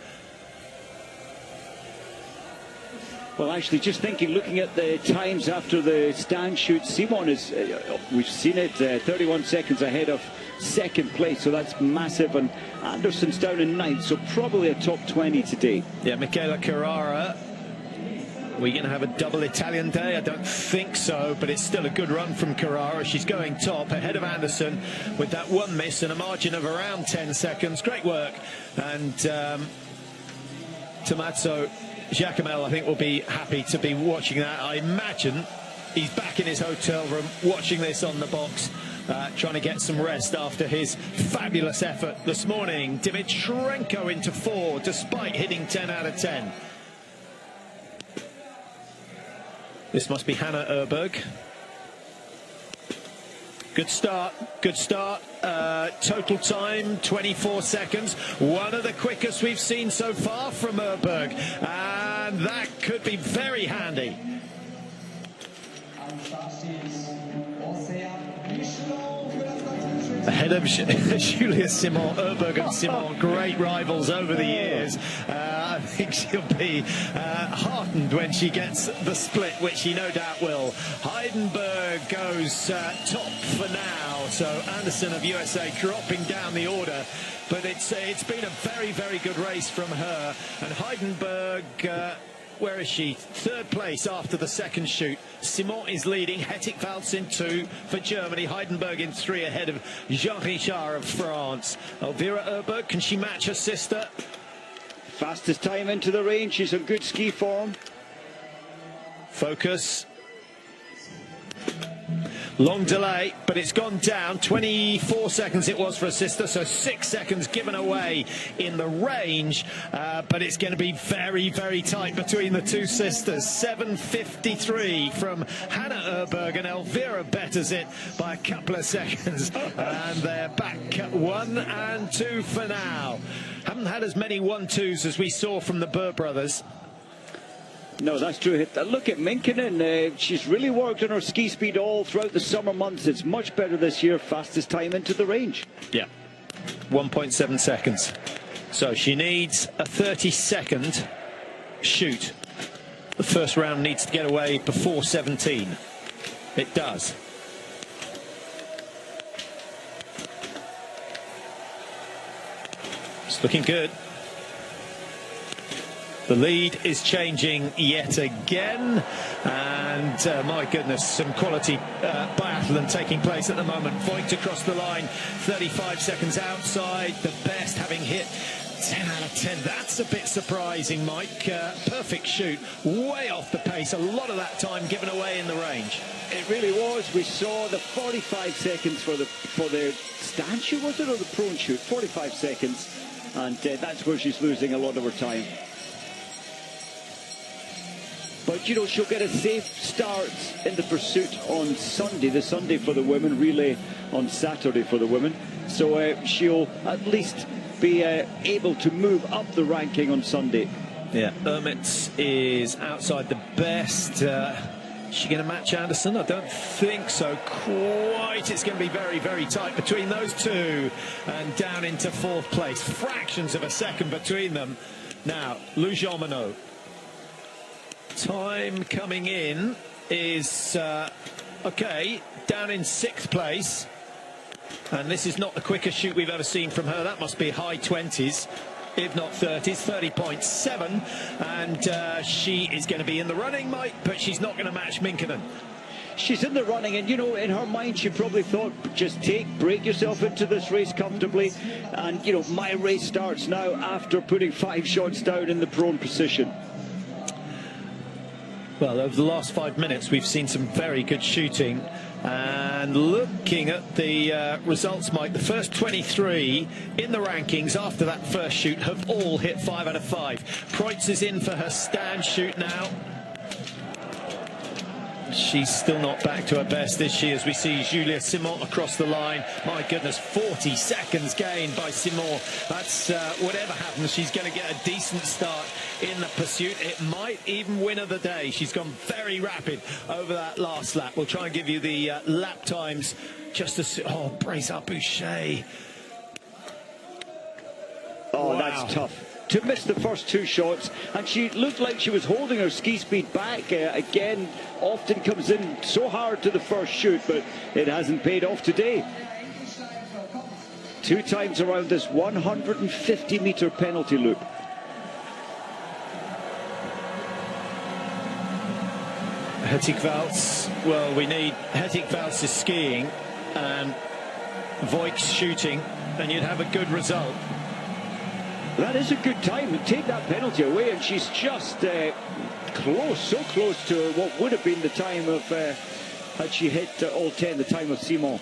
Well, actually, just thinking, looking at the times after the stand shoot, Simon is, we've seen it, 31 seconds ahead of 2nd place, so that's massive, and Anderson's down in 9th, so probably a top 20 today. Yeah, Michaela Carrara. Are we going to have a double Italian day? I don't think so, but it's still a good run from Carrara. She's going top, ahead of Anderson, with that 1 miss and a margin of around 10 seconds. Great work. And Tommaso Giacomel, I think, will be happy to be watching that. I imagine he's back in his hotel room watching this on the box, trying to get some rest after his fabulous effort this morning. Dimitrenko into 4, despite hitting 10 out of 10. This must be Hannah Oeberg. Good start, good start. Total time, 24 seconds. One of the quickest we've seen so far from Oeberg. And that could be very handy. Ahead of Julia Simon, Oeberg and Simon, great rivals over the years. I think she'll be heartened when she gets the split, which she no doubt will. Heidenberg goes top for now, so Anderson of USA dropping down the order. But it's been a very, very good race from her. And Heidenberg, where is she? Third place after the second shoot. Simon is leading. Hettig-Valtz in 2 for Germany. Heidenberg in 3 ahead of Jean-Richard of France. Elvira Oeberg, can she match her sister? Fastest time into the range. She's in good ski form. Focus. Long delay, but it's gone down. 24 seconds it was for a sister, so 6 seconds given away in the range. But it's going to be very, very tight between the two sisters. 7:53 from Hannah Oeberg, and Elvira betters it by a couple of seconds. And they're back at 1 and 2 for now. Haven't had as many 1-2s as we saw from the Burr brothers. No, that's true. Look at Minkkinen. She's really worked on her ski speed all throughout the summer months. It's much better this year. Fastest time into the range. Yeah, 1.7 seconds. So she needs a 30-second shoot. The first round needs to get away before 17. It does. It's looking good. The lead is changing yet again, and my goodness, some quality biathlon taking place at the moment. Voigt across the line, 35 seconds outside, the best, having hit 10 out of 10. That's a bit surprising, Mike. Perfect shoot, way off the pace. A lot of that time given away in the range. It really was. We saw the 45 seconds for the stand shoot, was it, or the prone shoot? 45 seconds, and that's where she's losing a lot of her time. But, you know, she'll get a safe start in the pursuit on Sunday, the Sunday for the women, relay on Saturday for the women. So she'll at least be able to move up the ranking on Sunday. Yeah, Ermitz is outside the best. Is she going to match Anderson? I don't think so quite. It's going to be very, very tight between those two. And down into 4th place. Fractions of a second between them. Now, Lujan. Time coming in is okay, down in 6th place, and this is not the quickest shoot we've ever seen from her. That must be high 20s, if not 30s. 30.7, and she is going to be in the running, Mike, but she's not going to match Minkkinen. She's in the running, and you know, in her mind she probably thought, just break yourself into this race comfortably, and you know, my race starts now after putting 5 shots down in the prone position. Well, over the last 5 minutes, we've seen some very good shooting. And looking at the results, Mike, the first 23 in the rankings after that first shoot have all hit 5 out of 5. Preutz is in for her stand shoot now. She's still not back to her best, is she, as we see Julia Simon across the line. My goodness, 40 seconds gained by Simon. That's whatever happens, she's going to get a decent start in the pursuit. It might even win her the day. She's gone very rapid over that last lap. We'll try and give you the lap times just as... Oh, brace up, Boucher. Oh, wow. That's tough. To miss the first 2 shots, and she looked like she was holding her ski speed back. Again, often comes in so hard to the first shoot, but it hasn't paid off today. 2 times around this 150-meter penalty loop. Hettig-Valtz, well, we need Hettig-Valtz is skiing and Voigt's shooting, and you'd have a good result. That is a good time. Take that penalty away, and she's just close, so close to what would have been the time of, had she hit all 10, the time of Simon.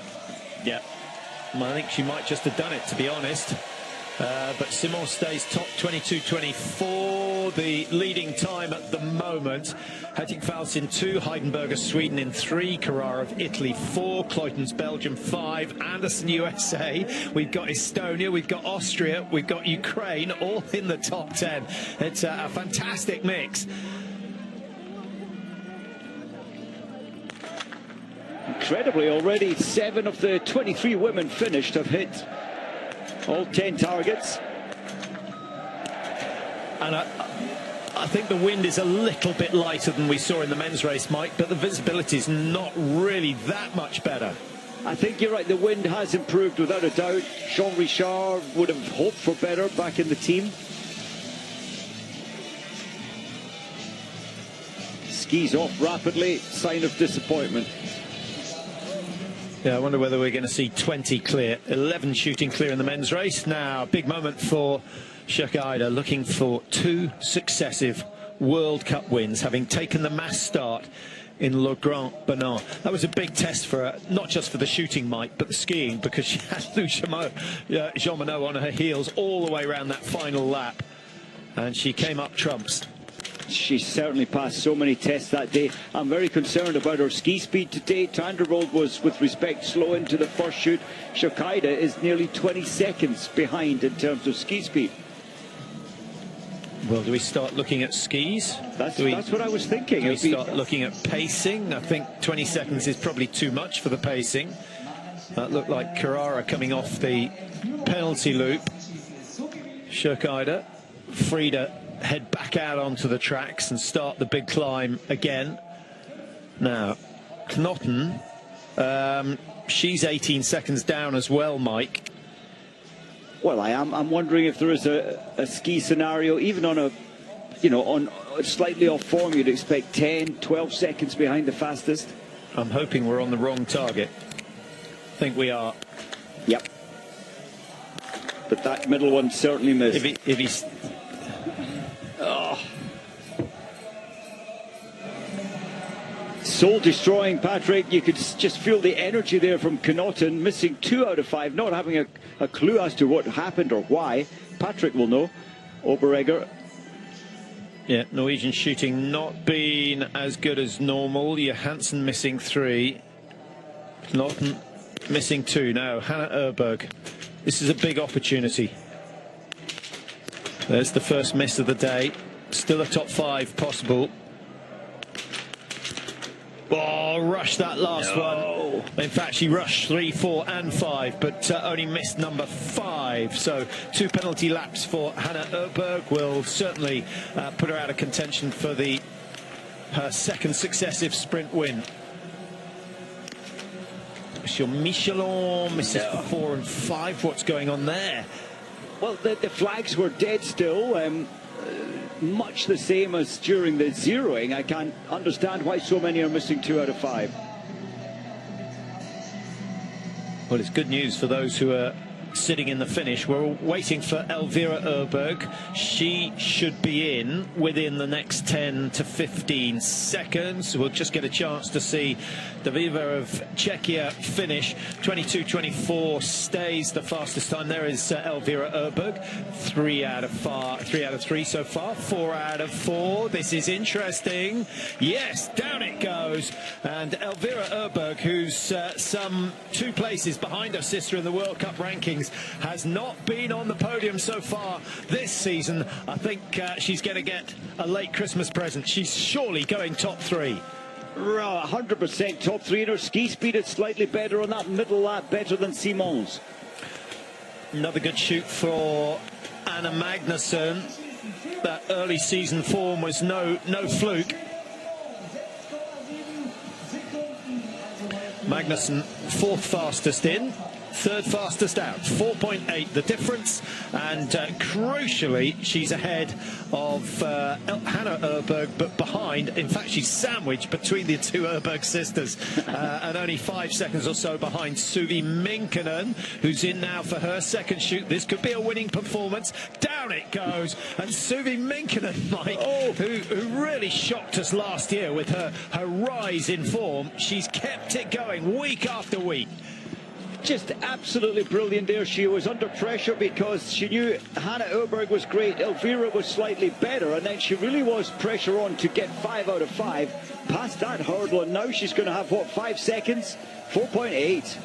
Yeah, well, I think she might just have done it, to be honest. But Simon stays top 22.24, the leading time at the moment. Hochfilzen 2, Heidenberger Sweden in 3, Carrara of Italy 4, Kleutens Belgium 5, Anderson USA, we've got Estonia, we've got Austria, we've got Ukraine, all in the top 10. It's a fantastic mix. Incredibly, already 7 of the 23 women finished have hit all 10 targets. And I think the wind is a little bit lighter than we saw in the men's race, Mike, but the visibility is not really that much better. I think you're right, the wind has improved without a doubt. Jean Richard would have hoped for better back in the team. Skis off rapidly, sign of disappointment. Yeah, I wonder whether we're going to see 20 clear, 11 shooting clear in the men's race. Now, big moment for Swede, looking for 2 successive World Cup wins, having taken the mass start in Le Grand Bernard. That was a big test for her, not just for the shooting, Mike, but the skiing, because she had Jean Monod on her heels all the way around that final lap, and she came up trumps. She certainly passed so many tests that day. I'm very concerned about her ski speed today. Tandervold was, with respect, slow into the first shoot. Swede is nearly 20 seconds behind in terms of ski speed. Well, do we start looking at skis? That's what I was thinking. Do we start looking at pacing? I think 20 seconds is probably too much for the pacing. That looked like Carrara coming off the penalty loop. Swede, Frida head back out onto the tracks and start the big climb again. Now, Knotten, she's 18 seconds down as well, Mike. Well, I'm wondering if there is a ski scenario, even on a, on slightly off form, you'd expect 10, 12 seconds behind the fastest. I'm hoping we're on the wrong target. I think we are. Yep. But that middle one certainly missed. If he's... Oh. Soul destroying, Patrick. You could just feel the energy there from Knotten, missing 2 out of 5, not having a clue as to what happened or why. Patrick will know. Oeberg. Yeah, Norwegian shooting not been as good as normal. Johansson missing 3. Knotten missing 2. Now, Hannah Oeberg. This is a big opportunity. There's the first miss of the day. Still a top 5 possible. Oh, rushed that last one. In fact, she rushed 3, 4 and 5, but only missed number 5. So 2 penalty laps for Hannah Oeberg will certainly put her out of contention for her second successive sprint win. Monsieur Michelon misses for 4 and 5. What's going on there? Well, the flags were dead still, much the same as during the zeroing. I can't understand why so many are missing 2 out of 5. Well, it's good news for those who are sitting in the finish. We're waiting for Elvira Oeberg. She should be in within the next 10 to 15 seconds. We'll just get a chance to see the Viva of Czechia finish. 22.24 stays the fastest time. There is Elvira Oeberg. 3 out of 3 so far. 4 out of 4. This is interesting. Yes, down it goes. And Elvira Oeberg, who's some 2 places behind her sister in the World Cup rankings, has not been on the podium so far this season. I think she's going to get a late Christmas present. She's surely going top 3. 100% top 3, and her ski speed is slightly better on that middle lap, better than Simon's. Another good shoot for Anna Magnusson. That early season form was no fluke. Magnusson 4th fastest in, 3rd fastest out, 4.8 the difference, and crucially she's ahead of Hannah Oeberg, but behind, in fact she's sandwiched between the 2 Oeberg sisters, and only 5 seconds or so behind Suvi Minkkinen, who's in now for her second shoot. This could be a winning performance. Down it goes, and Suvi Minkkinen, Mike, who really shocked us last year with her rise in form. She's kept it going week after week. just absolutely brilliant there. She was under pressure because she knew Hannah Oeberg was great, Elvira was slightly better, and then she really was pressure on to get 5 out of 5 past that hurdle, and now she's going to have, what, 5 seconds? 4.8.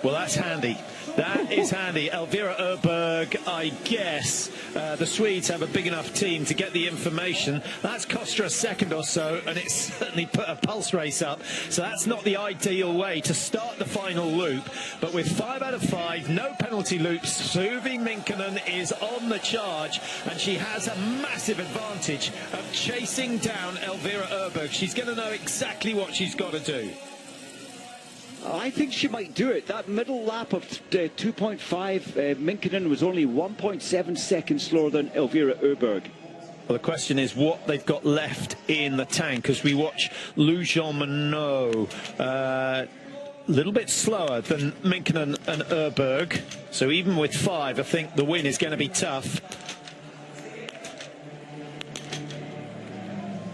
Well, that's handy. That is handy. Elvira Oeberg, I guess the Swedes have a big enough team to get the information. That's cost her a second or so, and it's certainly put a pulse race up. So that's not the ideal way to start the final loop. But with 5 out of 5, no penalty loops, Suvi Minkkinen is on the charge, and she has a massive advantage of chasing down Elvira Oeberg. She's going to know exactly what she's got to do. I think she might do it. That middle lap of 2.5, Minkkinen was only 1.7 seconds slower than Elvira Oeberg. Well, the question is what they've got left in the tank as we watch Ruhpolding a little bit slower than Minkkinen and Oeberg. So even with 5, I think the win is going to be tough.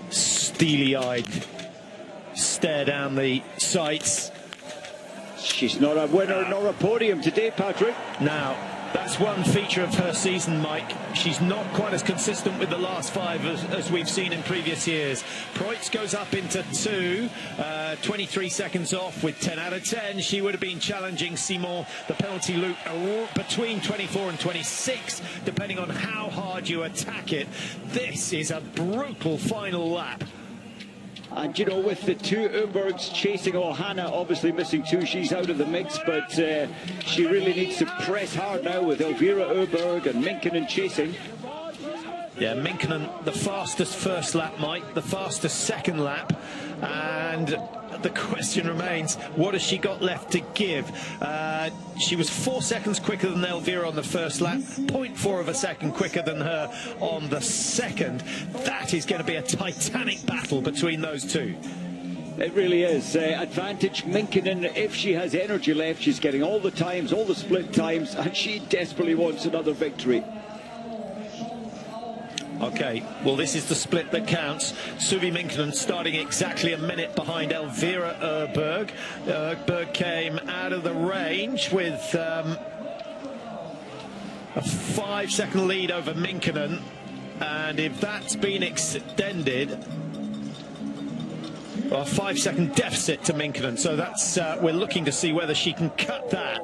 Steely-eyed stare down the sights. She's not a winner nor a podium today, Patrick. Now, that's one feature of her season, Mike. She's not quite as consistent with the last 5 as we've seen in previous years. Preutz goes up into 2, 23 seconds off with 10 out of 10. She would have been challenging Simon the penalty loop between 24 and 26, depending on how hard you attack it. This is a brutal final lap. And, you know, with the 2 Oebergs chasing, Hannah obviously missing 2, she's out of the mix, but she really needs to press hard now with Elvira Oeberg and Minkkinen chasing. Yeah, Minkkinen, the fastest first lap, Mike, the fastest second lap, and the question remains, what has she got left to give? She was 4 seconds quicker than Elvira on the first lap, 0.4 of a second quicker than her on the second. That is going to be a titanic battle between those 2. It really is. Advantage Minkkinen, if she has energy left. She's getting all the times, all the split times, and she desperately wants another victory. Okay, well, this is the split that counts. Suvi Minkkinen starting exactly a minute behind Elvira Oeberg. Oeberg came out of the range with a 5-second lead over Minkkinen, and if that's been extended, well, a 5-second deficit to Minkkinen. So that's we're looking to see whether she can cut that.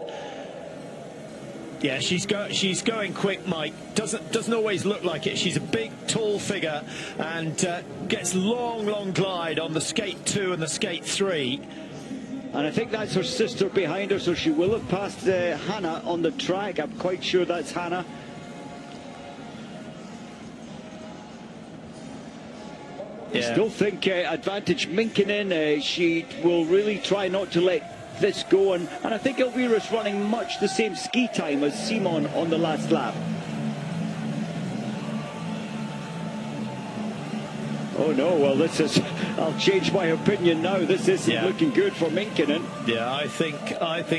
Yeah, she's going quick, Mike. Doesn't always look like it. She's a big, tall figure and gets long glide on the skate 2 and the skate 3. And I think that's her sister behind her, so she will have passed Hannah on the track. I'm quite sure that's Hannah. I still think advantage Minkkinen. She will really try not to let this go, and I think Elvira's running much the same ski time as Simon on the last lap. Oh no, well this is, I'll change my opinion now. This isn't looking good for Minkkinen. Yeah, I think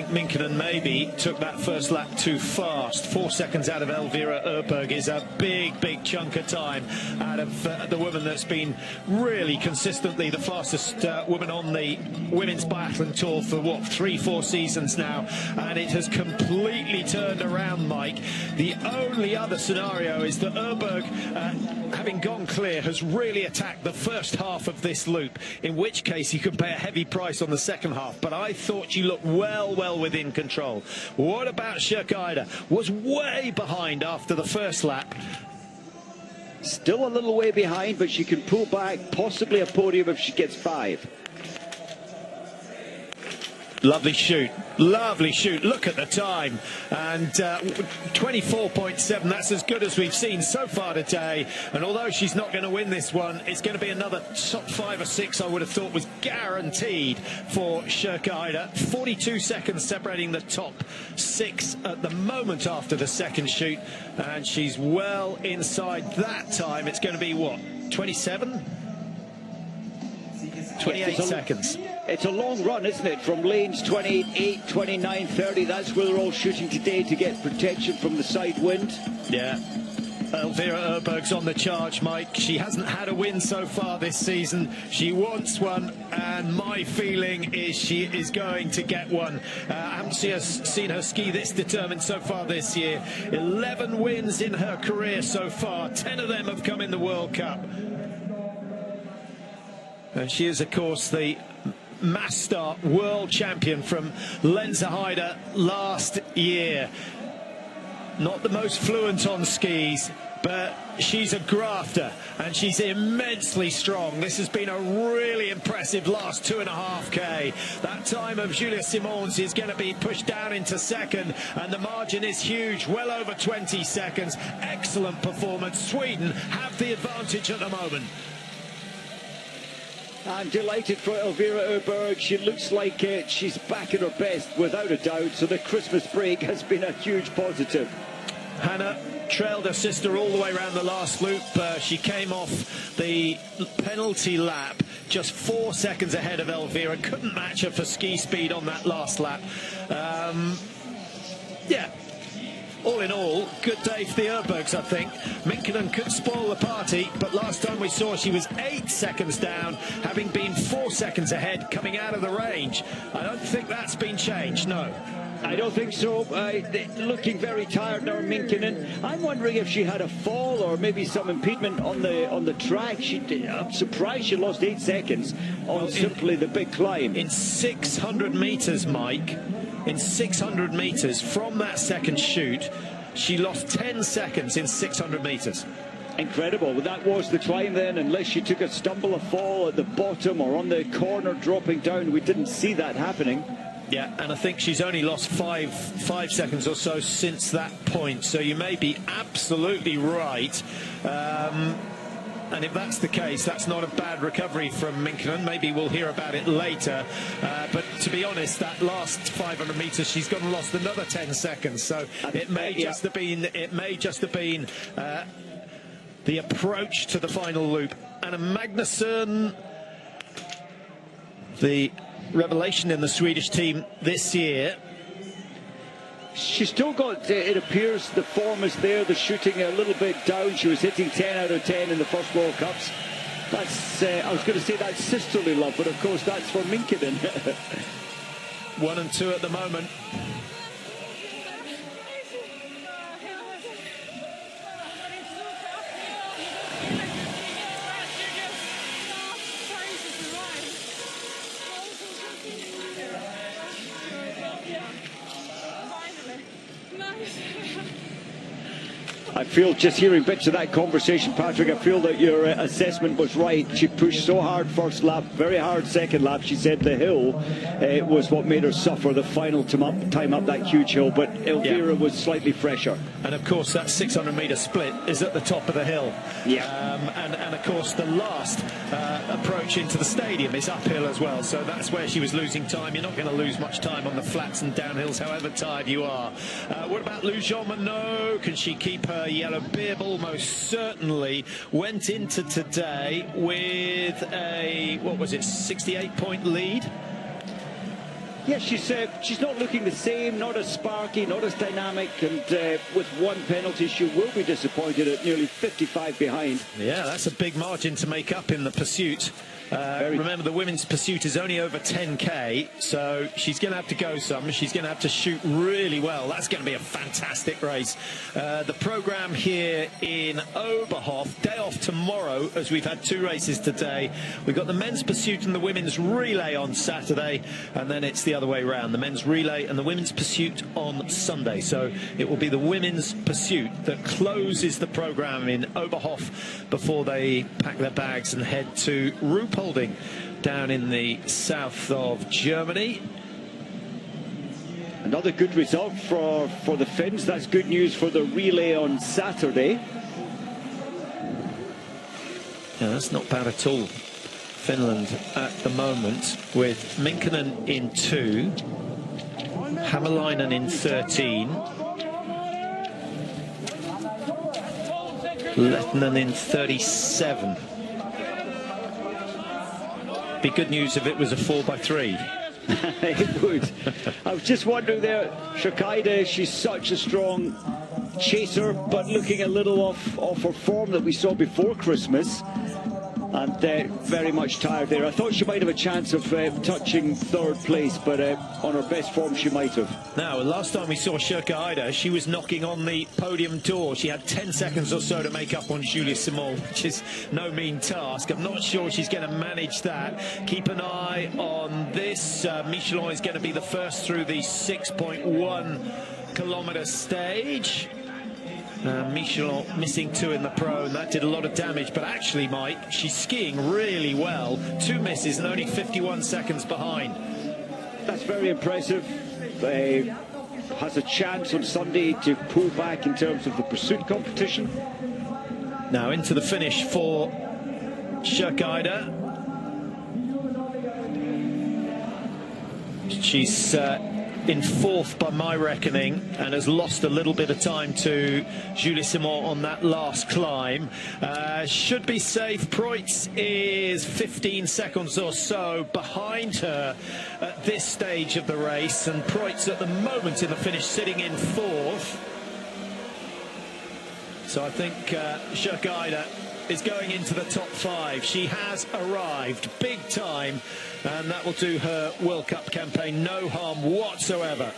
Minkkinen maybe took that first lap too fast. 4 seconds out of Elvira Oeberg is a big chunk of time out of the woman that's been really consistently the fastest woman on the women's biathlon tour for what, 3-4 seasons now, and it has completely turned around, Mike. The only other scenario is that Oeberg, having gone clear, has really attacked the first half of this loop, in which case you could pay a heavy price on the second half. But I thought you looked well within control. What about Swede? Was way behind after the first lap. Still a little way behind, but she can pull back, possibly a podium if she gets 5. Lovely shoot, look at the time, and 24.7, that's as good as we've seen so far today. And although she's not going to win this one, it's going to be another top 5 or 6 I would have thought was guaranteed for Swede. 42 seconds separating the top 6 at the moment after the second shoot, and she's well inside that time. It's going to be what, 27? 28 seconds. It's a long run, isn't it? From lanes 28, 8, 29, 30. That's where they're all shooting today to get protection from the side wind. Yeah. Elvira Oeberg's on the charge, Mike. She hasn't had a win so far this season. She wants one, and my feeling is she is going to get one. I haven't seen her ski this determined so far this year. 11 wins in her career so far. 10 of them have come in the World Cup. And she is, of course, the mass start world champion from Lenzerheide last year. Not the most fluent on skis, but she's a grafter and she's immensely strong. This has been a really impressive last 2.5K. That time of Julia Simons is going to be pushed down into second, and the margin is huge, well over 20 seconds. Excellent performance. Sweden have the advantage at the moment. I'm delighted for Elvira Oeberg. She looks like she's back at her best, without a doubt. So the Christmas break has been a huge positive. Hannah trailed her sister all the way around the last loop. She came off the penalty lap just 4 seconds ahead of Elvira. Couldn't match her for ski speed on that last lap. Yeah. All in all, good day for the Oebergs, I think. Minkkinen could spoil the party, but last time we saw she was 8 seconds down, having been 4 seconds ahead coming out of the range. I don't think that's been changed, no. I don't think so. Looking very tired now, Minkkinen. I'm wondering if she had a fall or maybe some impediment on the track. I'm surprised she lost 8 seconds on simply the big climb. In 600 metres, Mike, in 600 metres from that second shoot, she lost 10 seconds in 600 metres. Incredible. Well, that was the climb then, unless she took a stumble, a fall at the bottom or on the corner dropping down. We didn't see that happening. Yeah, and I think she's only lost five seconds or so since that point. So you may be absolutely right. And if that's the case, that's not a bad recovery from Minkkinen. Maybe we'll hear about it later. But to be honest, that last 500 metres, she's gone and lost another 10 seconds. So it may just have been. It may just have been the approach to the final loop. And Magnusson, the revelation in the Swedish team this year. She's still got, it appears, the form is there, the shooting a little bit down. She was hitting 10 out of 10 in the first World Cups. That's, I was going to say that's sisterly love, but of course that's for Minkkinen. 1 and 2 at the moment. I feel, just hearing bits of that conversation, Patrick, I feel that your assessment was right. She pushed so hard first lap, very hard second lap. She said the hill was what made her suffer the final time up that huge hill, but Elvira was slightly fresher. And of course that 600 metre split is at the top of the hill. Yeah. And of course the last approach into the stadium is uphill as well, so that's where she was losing time. You're not going to lose much time on the flats and downhills, however tired you are. What about Lou Jean-Monod? Can she keep her yellow bib? Almost certainly. Went into today with a, what was it, 68-point lead? Yeah, she's not looking the same, not as sparky, not as dynamic, and with one penalty she will be disappointed at nearly 55 behind. Yeah, that's a big margin to make up in the pursuit. Remember, the women's pursuit is only over 10k, so she's going to have to go some. She's going to have to shoot really well. That's going to be a fantastic race. The programme here in Oberhof, day off tomorrow, as we've had 2 races today. We've got the men's pursuit and the women's relay on Saturday, and then it's the other way around, the men's relay and the women's pursuit on Sunday. So it will be the women's pursuit that closes the programme in Oberhof before they pack their bags and head to Ruhpolding down in the south of Germany. Another good result for the Finns. That's good news for the relay on Saturday. Yeah, that's not bad at all. Finland at the moment with Minkkinen in 2, Hämäläinen in 13, Lehtinen in 37. Be good news if it was a 4x3. It would. I was just wondering there, Shakaida, she's such a strong chaser, but looking a little off her form that we saw before Christmas. And very much tired there. I thought she might have a chance of touching third place, but on her best form she might have. Now, last time we saw Shirka, she was knocking on the podium door. She had 10 seconds or so to make up on Julie Simon, which is no mean task. I'm not sure she's going to manage that. Keep an eye on this. Michelin is going to be the first through the 6.1 kilometre stage. Michelin missing 2 in the pro, and that did a lot of damage. But actually, Mike, she's skiing really well. 2 misses and only 51 seconds behind. That's very impressive. Has a chance on Sunday to pull back in terms of the pursuit competition. Now into the finish for Shirka. She's in 4th by my reckoning, and has lost a little bit of time to Julie Simon on that last climb. Should be safe. Preutz is 15 seconds or so behind her at this stage of the race, and Preutz at the moment in the finish sitting in 4th. So I think Shirka is going into the top 5. She has arrived big time, and that will do her World Cup campaign no harm whatsoever.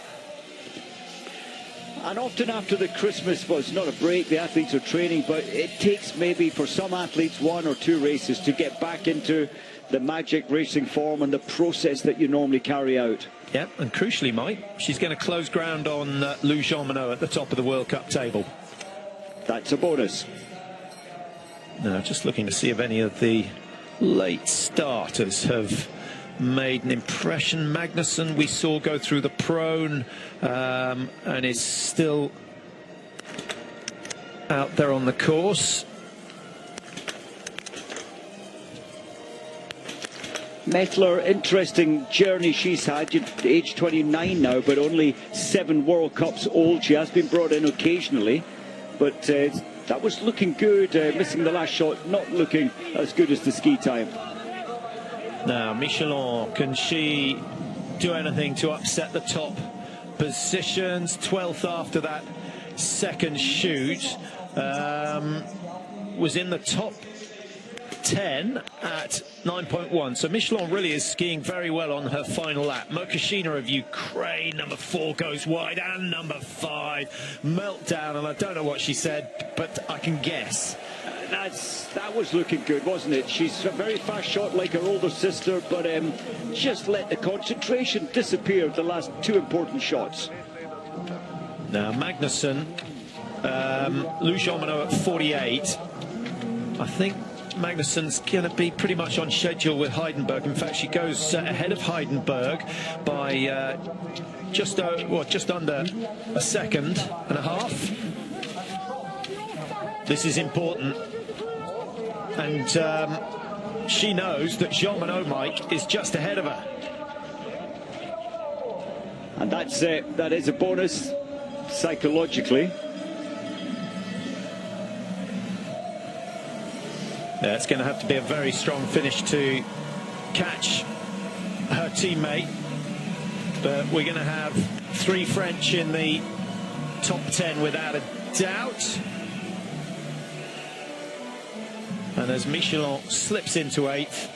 And often after the Christmas, well, it's not a break, the athletes are training, but it takes maybe for some athletes 1 or 2 races to get back into the magic racing form and the process that you normally carry out. Yep, and crucially, Mike, she's going to close ground on Lou Jean-Monod at the top of the World Cup table. That's a bonus. Now, just looking to see if any of the late starters have made an impression. Magnusson we saw go through the prone and is still out there on the course. Mettler, interesting journey she's had. Age 29 now, but only 7 World Cups old. She has been brought in occasionally, but that was looking good. Missing the last shot, not looking as good as the ski time. Now, Michelin, can she do anything to upset the top positions? 12th after that second shoot. Was in the top 10 at 9.1. So Michelin really is skiing very well on her final lap. Mokashina of Ukraine, number 4, goes wide, and number 5 meltdown. And I don't know what she said, but I can guess. That was looking good, wasn't it? She's a very fast shot like her older sister, but just let the concentration disappear the last 2 important shots. Now Magnusson, Lou Jean-Monod at 48. I think Magnusson's going to be pretty much on schedule with Heidenberg. In fact, she goes ahead of Heidenberg by just under a second and a half. This is important, and she knows that Jean-Monod, Mike, is just ahead of her. And that is a bonus psychologically. Yeah, it's going to have to be a very strong finish to catch her teammate, but we're going to have 3 French in the top 10 without a doubt. And as Michelin slips into 8th,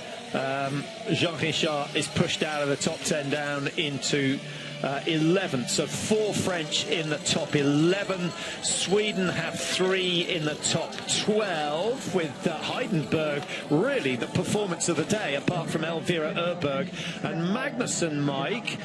Jean-Richard is pushed out of the top 10 down into 11th. So 4 French in the top 11. Sweden have 3 in the top 12, with Heidenberg really the performance of the day, apart from Elvira Oeberg. And Magnusson, Mike,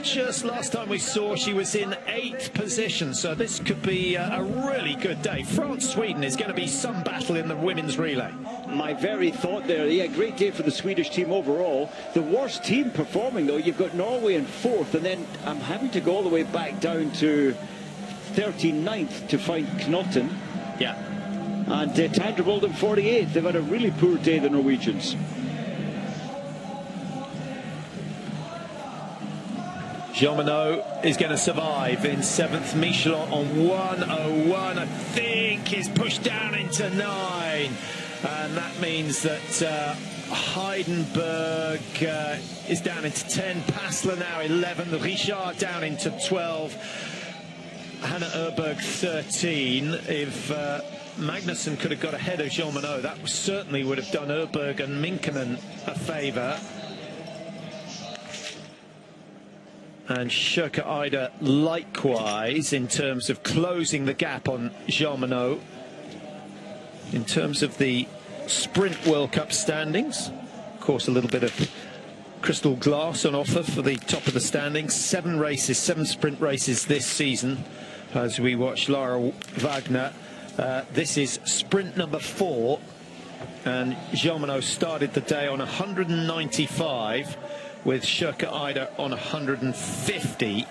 just last time we saw she was in 8th position, so this could be a really good day. France-Sweden is going to be some battle in the women's relay. My very thought there. Yeah, great day for the Swedish team overall. The worst team performing, though, you've got Norway in 4th, and then I'm having to go all the way back down to 39th to find Knotten. Yeah. And Tandrevold in 48th. They've had a really poor day, the Norwegians. Jean-Monod is going to survive in 7th. Michelin on 1:01, I think, is pushed down into 9. And that means that Heidenberg is down into 10. Passler now 11. Richard down into 12. Hannah Oeberg 13. If Magnussen could have got ahead of Jean Monod, that certainly would have done Oeberg and Minkkinen a favour. And Sjoeke Ida likewise in terms of closing the gap on Jean Monod. In terms of the Sprint World Cup standings, of course a little bit of crystal glass on offer for the top of the standings. 7 races, 7 sprint races this season as we watch Lara Wagner. This is sprint number 4, and Jean Monod started the day on 195 with Sjoeke Ida on 150.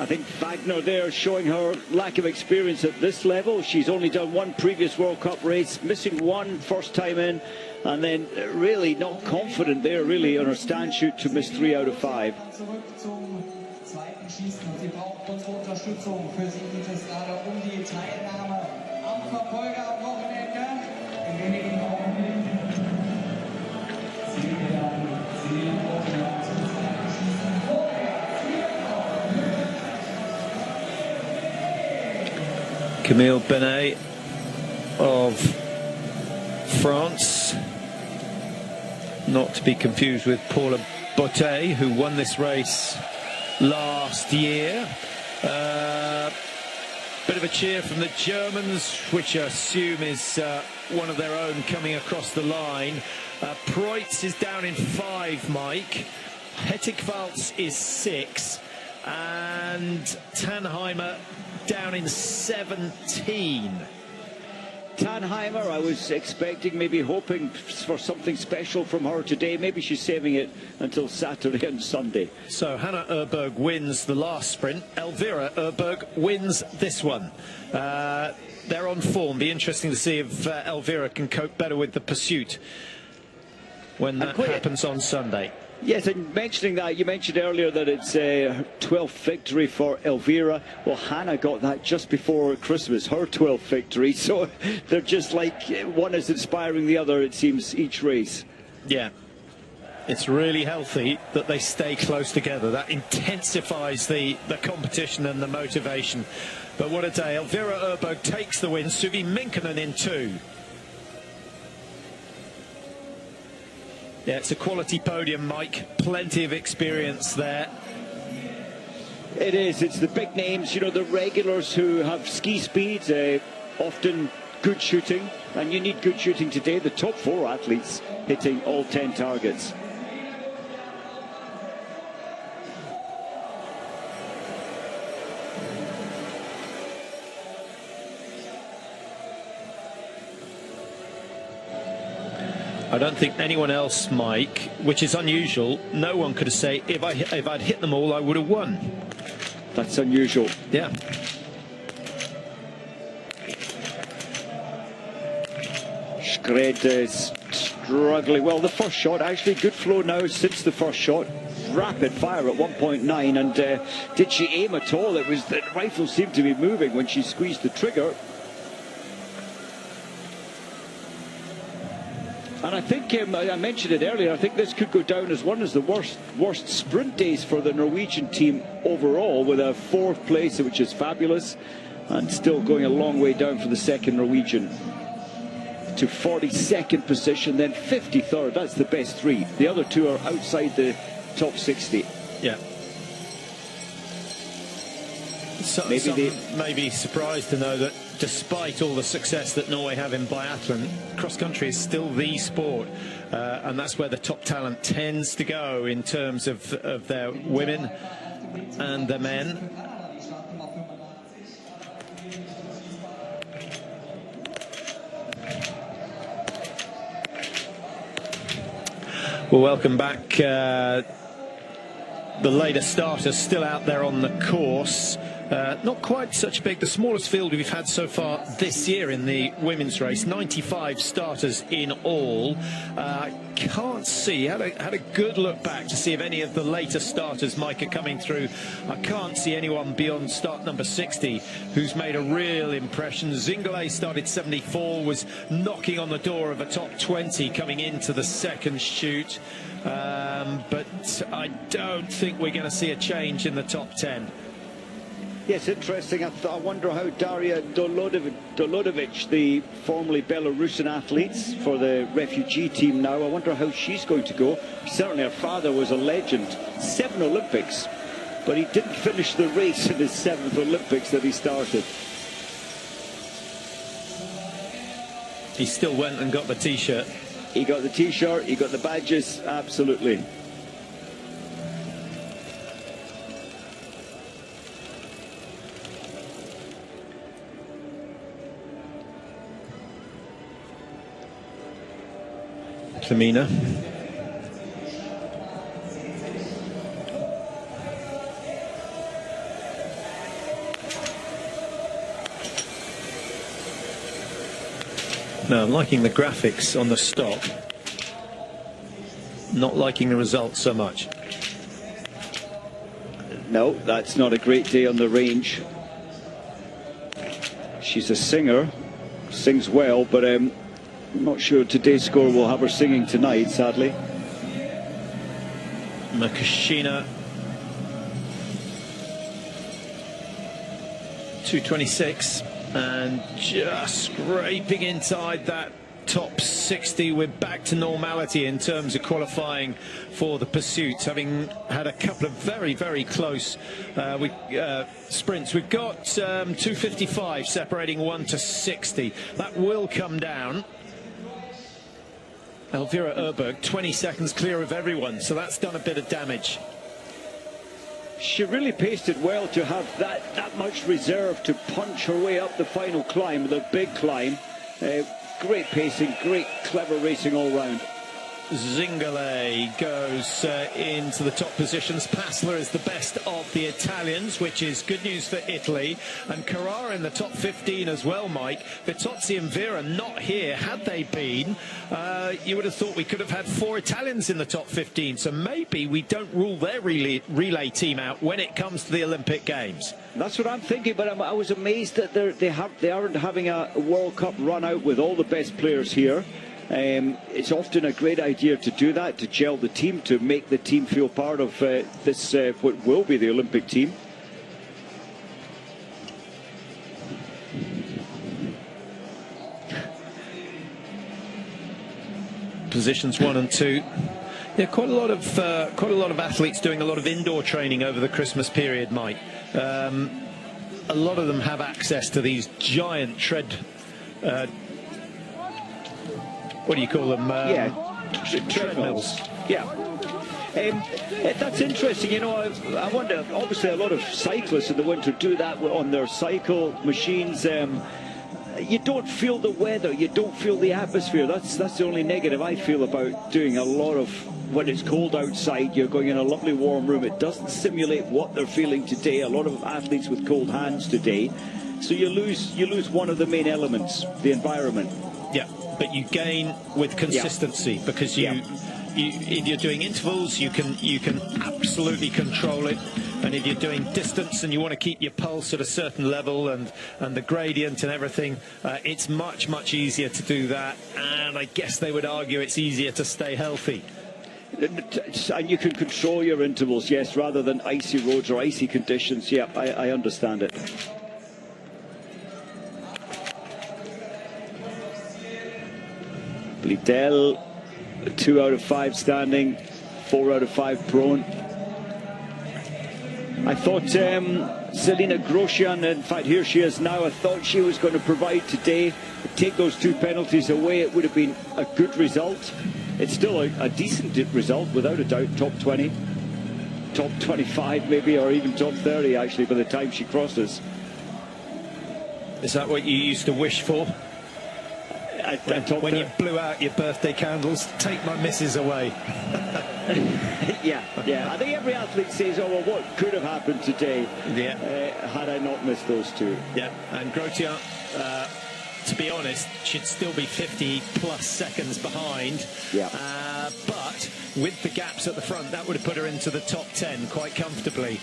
I think Wagner there showing her lack of experience at this level. She's only done 1 previous World Cup race, missing 1 first time in, and then really not confident there really on her stand shoot to miss 3 out of 5. Camille Benet of France, not to be confused with Paula Botte, who won this race last year. Bit of a cheer from the Germans, which I assume is one of their own coming across the line. Preutz is down in 5, Mike. Hettig-Waltz is 6, and Tannheimer down in 17. Tannheimer, I was expecting, maybe hoping for something special from her today. Maybe she's saving it until Saturday and Sunday. So Hannah Oeberg wins the last sprint. Elvira Oeberg wins this one. They're on form. Be interesting to see if Elvira can cope better with the pursuit when that happens on Sunday. Yes, and mentioning that, you mentioned earlier that it's her 12th victory for Elvira. Well, Hannah got that just before Christmas, her 12th victory. So they're just like, one is inspiring the other, it seems, each race. Yeah, it's really healthy that they stay close together. That intensifies the competition and the motivation. But what a day. Elvira Oeberg takes the win. Suvi Minkkinen in 2. Yeah, it's a quality podium, Mike. Plenty of experience there. It is. It's the big names, you know, the regulars who have ski speeds, often good shooting. And you need good shooting today. The top 4 athletes hitting all 10 targets. I don't think anyone else, Mike, which is unusual, no one could have said, if I'd hit them all, I would have won. That's unusual. Yeah. Skred is struggling. Well, the first shot, actually good flow now since the first shot. Rapid fire at 1.9, and did she aim at all? It was the rifle seemed to be moving when she squeezed the trigger. And I think, I mentioned it earlier, I think this could go down as one of the worst sprint days for the Norwegian team overall, with a 4th place, which is fabulous, and still going a long way down for the second Norwegian to 42nd position, then 53rd. That's the best 3. The other 2 are outside the top 60. Yeah. Some may be surprised to know that despite all the success that Norway have in biathlon, cross-country is still the sport, and that's where the top talent tends to go in terms of their women and their men. Well, welcome back. The later starters still out there on the course. Not quite such big, the smallest field we've had so far this year in the women's race, 95 starters in all. Can't see, had a good look back to see if any of the later starters, Mike, are coming through. I can't see anyone beyond start number 60 who's made a real impression. Zingale started 74, was knocking on the door of a top 20 coming into the second shoot. But I don't think we're going to see a change in the top 10. Yes, interesting. I wonder how Daria Dolodovic, the formerly Belarusian athletes for the refugee team now, I wonder how she's going to go. Certainly her father was a legend. 7 Olympics, but he didn't finish the race in his 7th Olympics that he started. He still went and got the T-shirt. He got the T-shirt, he got the badges, absolutely. Klemina. Now, I'm liking the graphics on the stop, not liking the results so much. No, that's not a great day on the range. She's a singer, sings well, but I'm not sure today's score will have her singing tonight, sadly. Makashina, 226, and just scraping inside that top 60. We're back to normality in terms of qualifying for the pursuits, having had a couple of very, very close sprints. We've got 255 separating 1 to 60. That will come down. Elvira Oeberg 20 seconds clear of everyone, so that's done a bit of damage. She really paced it well to have that much reserve to punch her way up the final climb, the big climb. Great pacing, great clever racing all round. Zingale goes into the top positions. Passler is the best of the Italians, which is good news for Italy. And Carrara in the top 15 as well, Mike. Vitozzi and Vera not here. Had they been, you would have thought we could have had 4 Italians in the top 15. So maybe we don't rule their relay team out when it comes to the Olympic Games. That's what I'm thinking, but I was amazed that they aren't having a World Cup run out with all the best players here. It's often a great idea to do that, to gel the team, to make the team feel part of this, what will be the Olympic team. Positions 1 and 2. Yeah, quite a lot of athletes doing a lot of indoor training over the Christmas period, Mike. A lot of them have access to these giant what do you call them? Treadmills. Yeah. That's interesting. You know, I wonder, obviously a lot of cyclists in the winter do that on their cycle machines. You don't feel the weather, you don't feel the atmosphere. That's the only negative I feel about doing a lot of, when it's cold outside, you're going in a lovely warm room. It doesn't simulate what they're feeling today. A lot of athletes with cold hands today. So you lose one of the main elements, the environment. Yeah, but you gain with consistency, because if you're doing intervals, you can absolutely control it. And if you're doing distance and you want to keep your pulse at a certain level and the gradient and everything, it's much easier to do that. And I guess they would argue it's easier to stay healthy. And you can control your intervals, yes, rather than icy roads or icy conditions. Yeah, I understand it. Blidell, 2 out of 5 standing, 4 out of 5 prone. I thought Selina Grosjean, in fact here she is now, I thought she was going to provide today. Take those 2 penalties away, it would have been a good result. It's still a decent result, without a doubt. Top 20, top 25 maybe, or even top 30 actually by the time she crosses. Is that what you used to wish for? When you blew out your birthday candles, take my missus away. Yeah. I think every athlete says, oh, well, what could have happened today had I not missed those two? Yeah, and Grotia, to be honest, should still be 50 plus seconds behind. Yeah. But with the gaps at the front, that would have put her into the top 10 quite comfortably.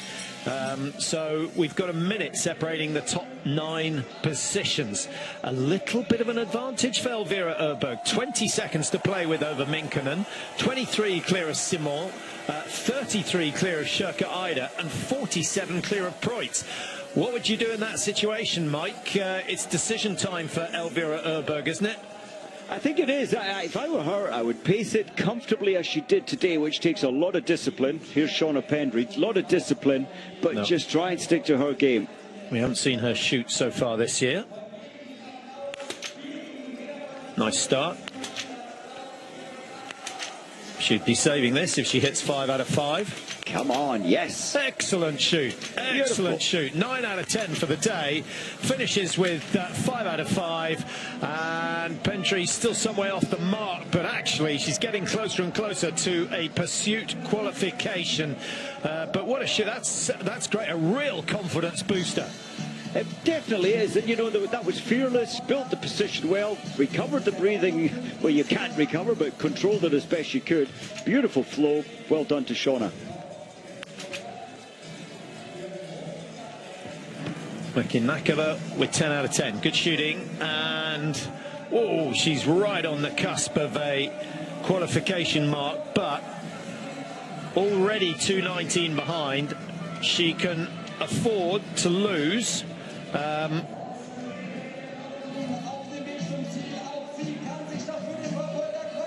So we've got a minute separating the top 9 positions. A little bit of an advantage for Elvira Oeberg. 20 seconds to play with over Minkkinen, 23 clear of Simon, 33 clear of Shirka Ida, and 47 clear of Preutz. What would you do in that situation, Mike? It's decision time for Elvira Oeberg, isn't it? I think it is. If I were her, I would pace it comfortably as she did today, which takes a lot of discipline. Here's Shauna Pendry, a lot of discipline, but just try and stick to her game. We haven't seen her shoot so far this year. Nice start. She'd be saving this if she hits 5 out of 5. Come on, yes. Excellent shoot. Excellent shoot. 9 out of 10 for the day. Finishes with 5 out of 5. And Pendry's still some way off the mark, but actually she's getting closer and closer to a pursuit qualification. But what a shoot. That's great. A real confidence booster. It definitely is, and you know that was fearless, built the position well, recovered the breathing, well you can't recover, but controlled it as best you could. Beautiful flow, well done to Shauna. Minkkinen with 10 out of 10. Good shooting, and she's right on the cusp of a qualification mark, but already 2:19 behind. She can afford to lose.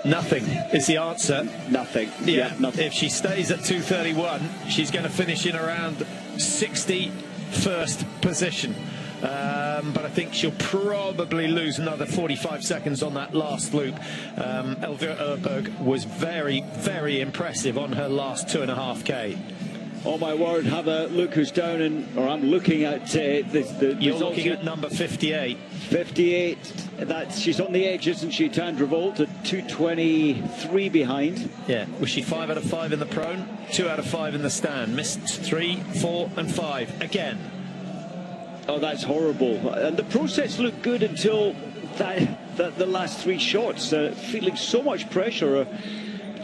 Nothing is the answer. Nothing. Yeah, nothing. If she stays at 2:31, she's going to finish in around 61st position. But I think she'll probably lose another 45 seconds on that last loop. Elvira Oeberg was very, very impressive on her last 2.5K. Oh my word, have a look who's down or I'm looking at the You're looking at number 58. 58, she's on the edge, isn't she, Tandra Volt at 2:23 behind. Yeah, was she 5 out of 5 in the prone? 2 out of 5 in the stand. Missed 3, 4 and 5 again. Oh, that's horrible. And the process looked good until the last 3 shots. Feeling so much pressure.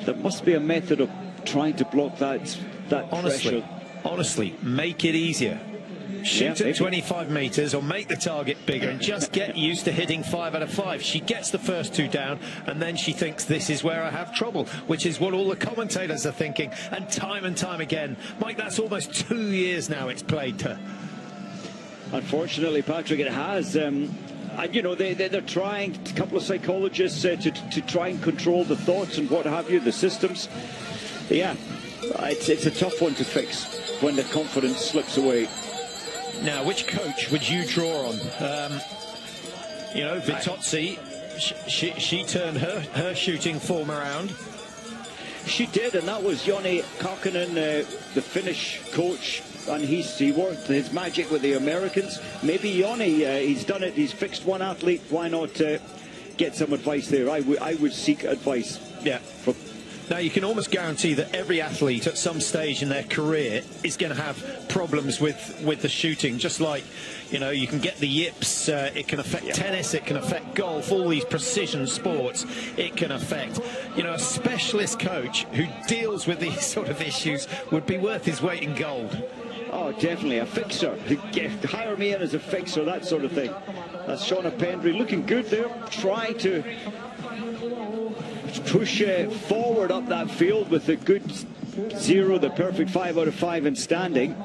There must be a method of trying to block that pressure. Honestly, make it easier. Shoot at 25 metres or make the target bigger and just get used to hitting 5 out of 5. She gets the first 2 down and then she thinks this is where I have trouble, which is what all the commentators are thinking. And time again. Mike, that's almost 2 years now it's plagued her. Unfortunately, Patrick, it has. And you know, they're trying, a couple of psychologists, to try and control the thoughts and what have you, the systems. Yeah, it's a tough one to fix when the confidence slips away. Now, which coach would you draw on? You know, Vitozzi, she turned her shooting form around. She did, and that was Joni Kakkonen, the Finnish coach, and he worked his magic with the Americans. Maybe Joni, he's done it, he's fixed one athlete, why not get some advice there? I would seek advice. Yeah. Now, you can almost guarantee that every athlete at some stage in their career is going to have problems with the shooting. Just like, you know, you can get the yips, it can affect tennis, it can affect golf, all these precision sports, it can affect. You know, a specialist coach who deals with these sort of issues would be worth his weight in gold. Oh, definitely, a fixer. Hire me in as a fixer, that sort of thing. That's Shauna Pendry looking good there, trying to push forward up that field with the good 0, the perfect 5 out of 5 in standing.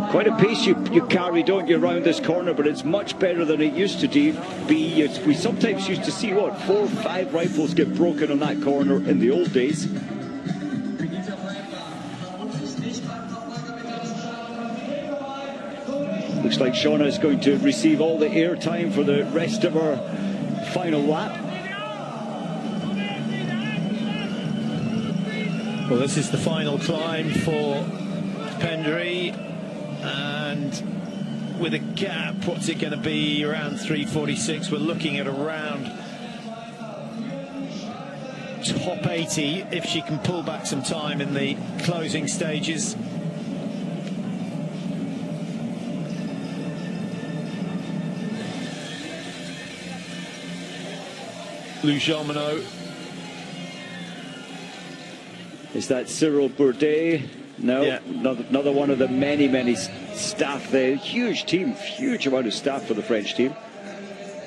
Quite a pace you carry, don't you, around this corner, but it's much better than it used to be. We sometimes used to see, 4 or 5 rifles get broken on that corner in the old days. Looks like Shauna is going to receive all the airtime for the rest of her final lap. Well, this is the final climb for Pendry, and with a gap. What's it going to be? Around 3:46. We're looking at around top 80 if she can pull back some time in the closing stages. Lujomino. Is that Cyril Bourdet? No, yeah. Another one of the many staff there. Huge team, huge amount of staff for the French team.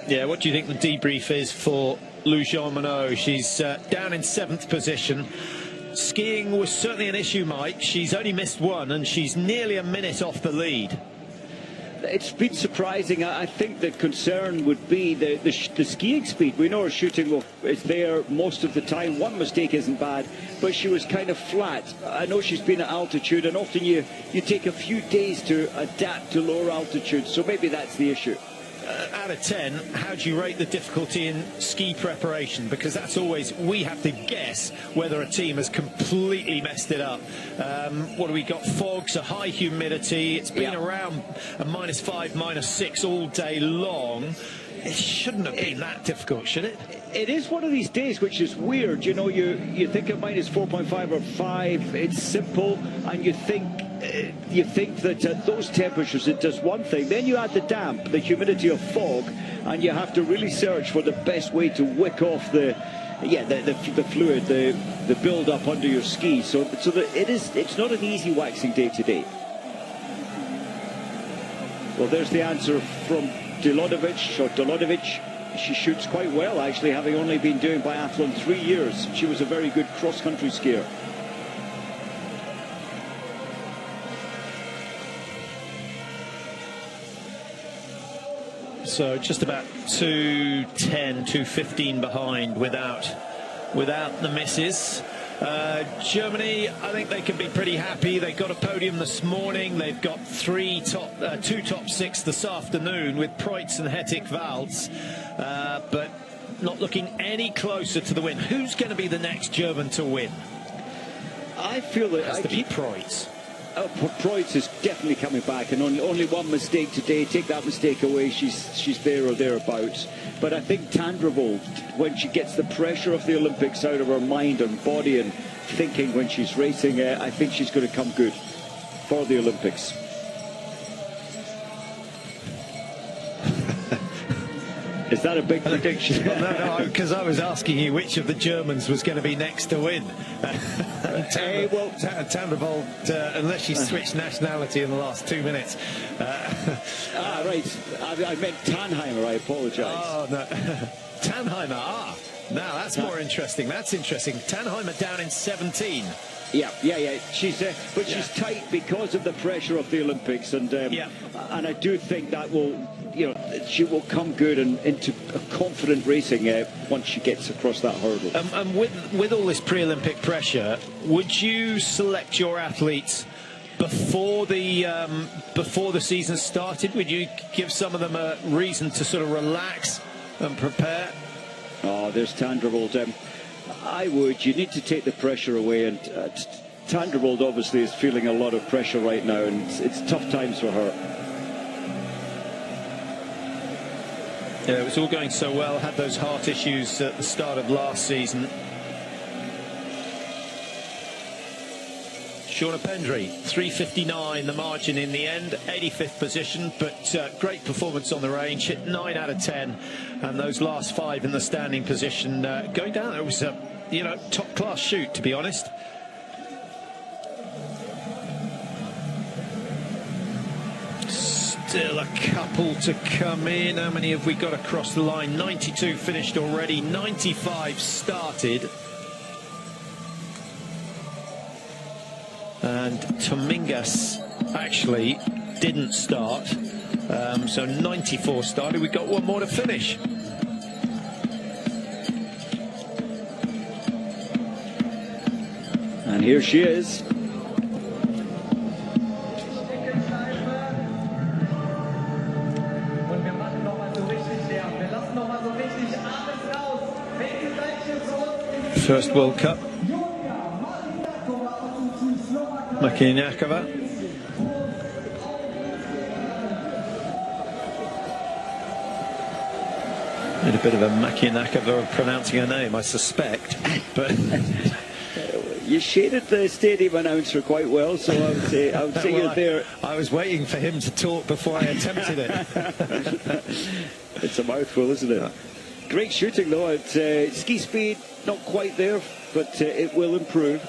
Yeah, what do you think the debrief is for Lujomino? She's down in 7th position. Skiing was certainly an issue, Mike. She's only missed one and she's nearly a minute off the lead. It's been surprising. I think the concern would be the skiing speed. We know her shooting is there most of the time. One mistake isn't bad, but she was kind of flat. I know she's been at altitude, and often you take a few days to adapt to lower altitude, so maybe that's the issue. Out of 10, how do you rate the difficulty in ski preparation? Because that's always, we have to guess whether a team has completely messed it up. What do we got? Fog, so high humidity. It's been around a -5, -6 all day long. It shouldn't have been that difficult, should it? It is one of these days which is weird. You know, you think of -4.5 or 5. It's simple, and you think that at those temperatures it does one thing. Then you add the damp, the humidity of fog, and you have to really search for the best way to wick off the fluid, the build up under your ski. So it's not an easy waxing day today. Well, there's the answer from Dilodovic. She shoots quite well, actually, having only been doing biathlon 3 years. She was a very good cross-country skier. So just about 2:10, 2:15 behind without the misses. Germany, I think they can be pretty happy. They got a podium this morning. They've got two top 6 this afternoon with Preutz and Hettig-Walz, but not looking any closer to the win. Who's going to be the next German to win? I feel that it has to be Preutz. Preutz is definitely coming back, and only one mistake today. Take that mistake away, she's there or thereabouts. But I think Tandrevold, when she gets the pressure of the Olympics out of her mind and body and thinking when she's racing, I think she's going to come good for the Olympics. Is that a big prediction? No, because I was asking you which of the Germans was going to be next to win. Tandrevold, unless she switched nationality in the last 2 minutes. Right. I meant Tannheimer, I apologise. Oh, no. Tannheimer, now that's more interesting. That's interesting. Tannheimer down in 17. Yeah. She's tight because of the pressure of the Olympics, and I do think that will, she will come good and into a confident racing once she gets across that hurdle. And with all this pre-Olympic pressure, would you select your athletes before the season started? Would you give some of them a reason to sort of relax and prepare? Oh, there's Tandrevold. I would. You need to take the pressure away, and Tandrevold obviously is feeling a lot of pressure right now, and it's tough times for her. Yeah, it was all going so well, had those heart issues at the start of last season. Shauna Pendry, 3:59 the margin in the end, 85th position, but great performance on the range, hit 9 out of 10, and those last 5 in the standing position going down. It was a top class shoot, to be honest. Still a couple to come in. How many have we got across the line? 92 finished already, 95 started. And Tomingas actually didn't start, so 94 started. We've got one more to finish. And here she is. First World Cup. Minkkinen. Made a bit of a Makianaka of pronouncing her name, I suspect. But you shaded the stadium announcer quite well, so I would say you're there. I was waiting for him to talk before I attempted it. It's a mouthful, isn't it? Great shooting though. At ski speed, not quite there, but it will improve.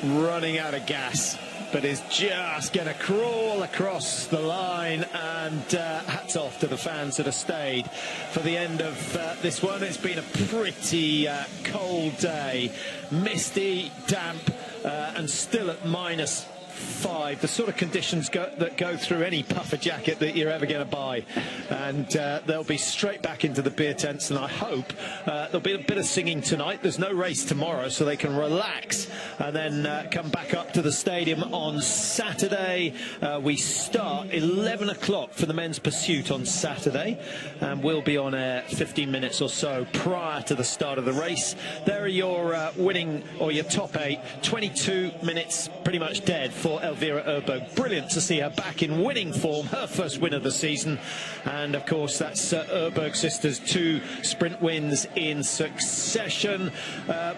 Running out of gas, but is just going to crawl across the line, and hats off to the fans that have stayed for the end of this one. It's been a pretty cold day, misty, damp, and still at -5, the sort of conditions that go through any puffer jacket that you're ever going to buy. And they'll be straight back into the beer tents, and I hope there'll be a bit of singing tonight. There's no race tomorrow, so they can relax and then come back up to the stadium on Saturday. We start 11 o'clock for the men's pursuit on Saturday, and we'll be on air 15 minutes or so prior to the start of the race. There are your winning, or your top 8, 22 minutes pretty much dead for Elvira Oeberg. Brilliant to see her back in winning form, her first win of the season. And of course that's Oeberg sisters, 2 sprint wins in succession.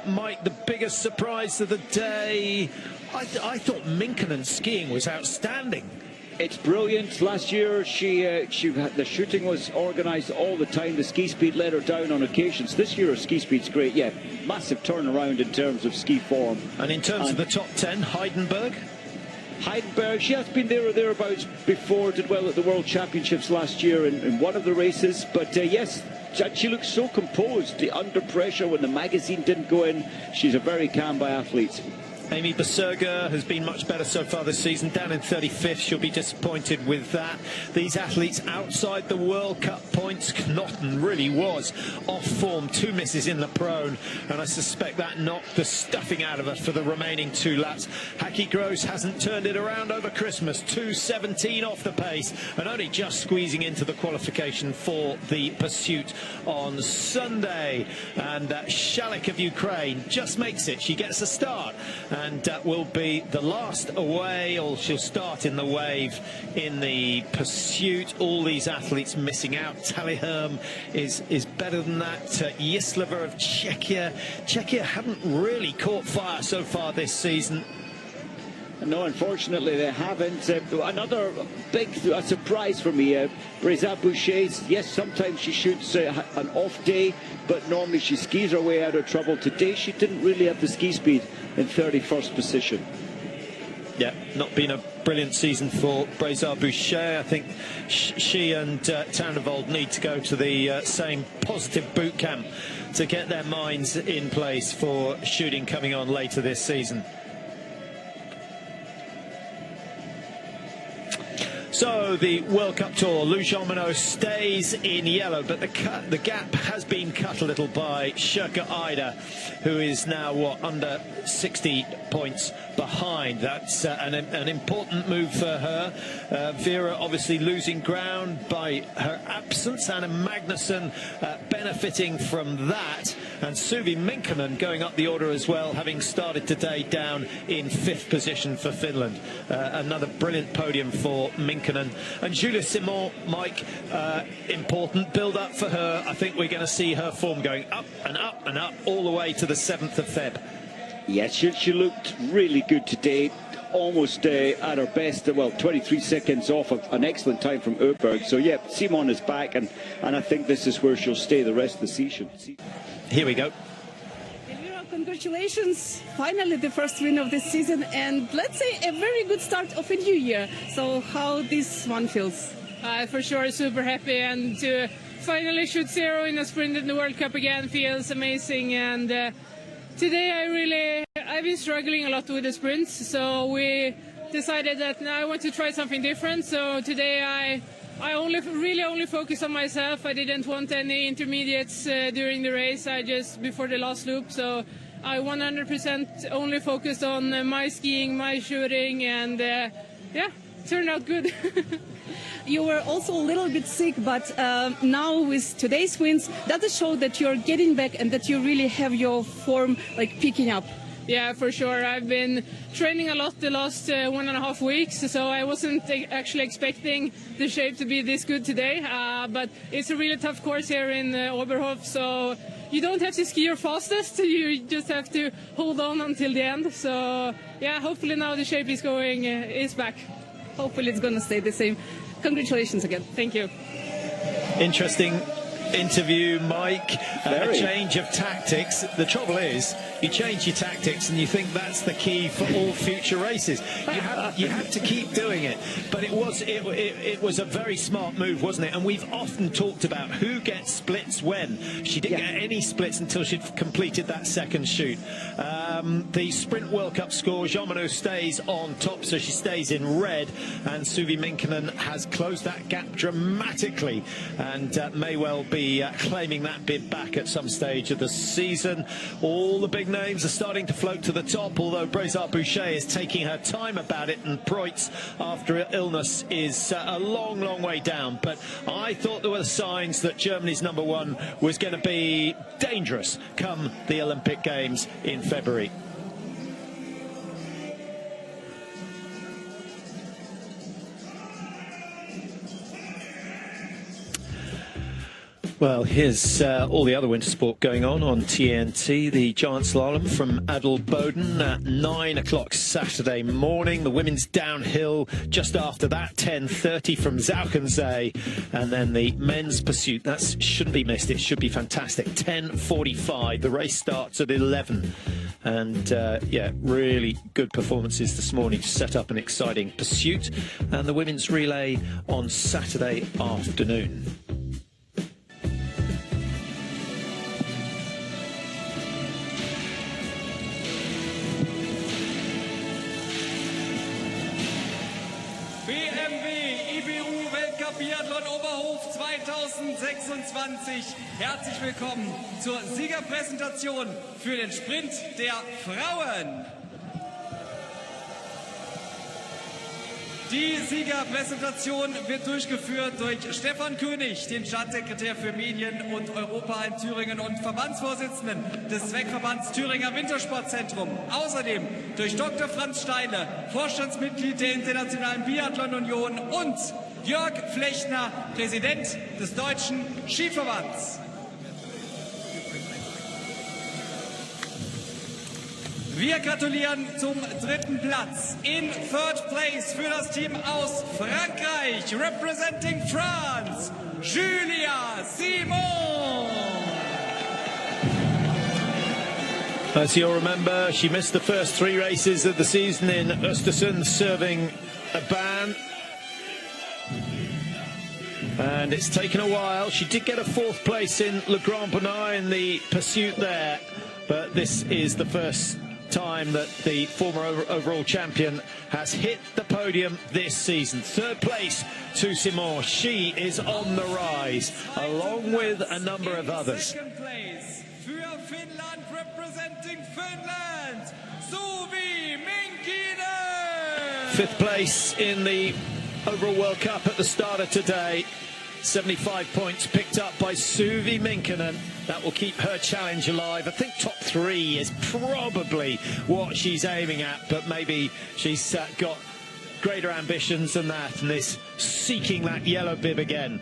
Mike, the biggest surprise of the day, I thought Minkkinen skiing was outstanding. It's brilliant. Last year the shooting was organised all the time. The ski speed let her down on occasions. This year her ski speed's great. Yeah, massive turnaround in terms of ski form. And in terms of the top 10, Heidenberg, she has been there or thereabouts before, did well at the World Championships last year in one of the races. But yes, she looks so composed under pressure when the magazine didn't go in. She's a very calm biathlete. Amy Beserger has been much better so far this season, down in 35th. She'll be disappointed with that. These athletes outside the World Cup points, Knotten really was off form, 2 misses in the prone, and I suspect that knocked the stuffing out of her for the remaining 2 laps. Haki Gross hasn't turned it around over Christmas, 2:17 off the pace, and only just squeezing into the qualification for the pursuit on Sunday. And Shalik of Ukraine just makes it. She gets a start, and will be the last away, or she'll start in the wave in the pursuit. All these athletes missing out. Talihirm is better than that. Yislava of Czechia haven't really caught fire so far this season. No, unfortunately they haven't. Another big surprise for me, Breza Boucher. Yes, sometimes she shoots an off day, but normally she skis her way out of trouble. Today she didn't really have the ski speed in 31st position. Yeah, not been a brilliant season for Breza Boucher. I think she and Tandervold need to go to the same positive boot camp to get their minds in place for shooting coming on later this season. So the World Cup Tour, Lou Jean-Monod stays in yellow, but the gap has been cut a little by Shirka Ida, who is now under 60 points behind. That's an important move for her. Vera obviously losing ground by her absence, Anna Magnusson benefiting from that, and Suvi Minkkinen going up the order as well, having started today down in 5th position for Finland. Another brilliant podium for Minkkinen. And Julia Simon, Mike, important build up for her. I think we're going to see her form going up and up and up all the way to the 7th of Feb. Yes, she looked really good today, almost at her best. Well, 23 seconds off of an excellent time from Oeberg. So yeah, Simon is back, and I think this is where she'll stay the rest of the season. Here we go. Congratulations, finally the first win of this season, and let's say a very good start of a new year. So how this one feels? For sure super happy, and to finally shoot 0 in a sprint in the World Cup again feels amazing. And today I've been struggling a lot with the sprints, so we decided that now I want to try something different. So today I only focused on myself. I didn't want any intermediates during the race. I just before the last loop, so I 100% only focused on my skiing, my shooting, and yeah, turned out good. You were also a little bit sick, but now with today's wins, does it show that you're getting back and that you really have your form like picking up? yeah, for sure. I've been training a lot the last 1.5 weeks, so I wasn't actually expecting the shape to be this good today. But it's a really tough course here in Oberhof, so you don't have to ski your fastest, you just have to hold on until the end. So yeah, hopefully now the shape is back. Hopefully it's going to stay the same. Congratulations again. Thank you. Interesting interview, Mike. A change of tactics. The trouble is, you change your tactics and you think that's the key for all future races. You have to keep doing it. But it was a very smart move, wasn't it? And we've often talked about who gets splits when. She didn't get any splits until she'd completed that second shoot. The Sprint World Cup score, Jean-Monod stays on top, so she stays in red, and Suvi Minkkinen has closed that gap dramatically and may well be claiming that bid back at some stage of the season. All the big names are starting to float to the top, although Brezard Boucher is taking her time about it, and Preutz, after illness, is a long, long way down. But I thought there were signs that Germany's #1 was going to be dangerous come the Olympic Games in February. Well, here's all the other winter sport going on TNT. The giant slalom from Adelboden at 9 o'clock Saturday morning. The women's downhill just after that, 10:30 from Zauchensee. And then the men's pursuit. That shouldn't be missed. It should be fantastic. 10:45. The race starts at 11. And yeah, really good performances this morning to set up an exciting pursuit. And the women's relay on Saturday afternoon. IBU Weltcup Biathlon Oberhof 2026. Herzlich willkommen zur Siegerpräsentation für den Sprint der Frauen. Die Siegerpräsentation wird durchgeführt durch Stefan König, den Staatssekretär für Medien und Europa in Thüringen und Verbandsvorsitzenden des Zweckverbands Thüringer Wintersportzentrum. Außerdem durch Dr. Franz Steile, Vorstandsmitglied der Internationalen Biathlon Union, und Jörg Flechner, Präsident des Deutschen Skiverbands. Wir gratulieren zum 3. Platz. In 3rd place für das Team aus Frankreich, representing France, Julia Simon. As you'll remember, she missed the first 3 races of the season in Östersund, serving a ban. And it's taken a while. She did get a 4th place in Le Grand Bonnat in the pursuit there, but this is the first time that the former overall champion has hit the podium this season. 3rd place to Simon. She is on the rise, along with a number of others. 2nd place für Finland, representing Finland, Suvi Minkkinen. 5th place in the overall World Cup at the start of today. 75 points picked up by Suvi Minkkinen. That will keep her challenge alive. I think top 3 is probably what she's aiming at, but maybe she's got greater ambitions than that and is seeking that yellow bib again.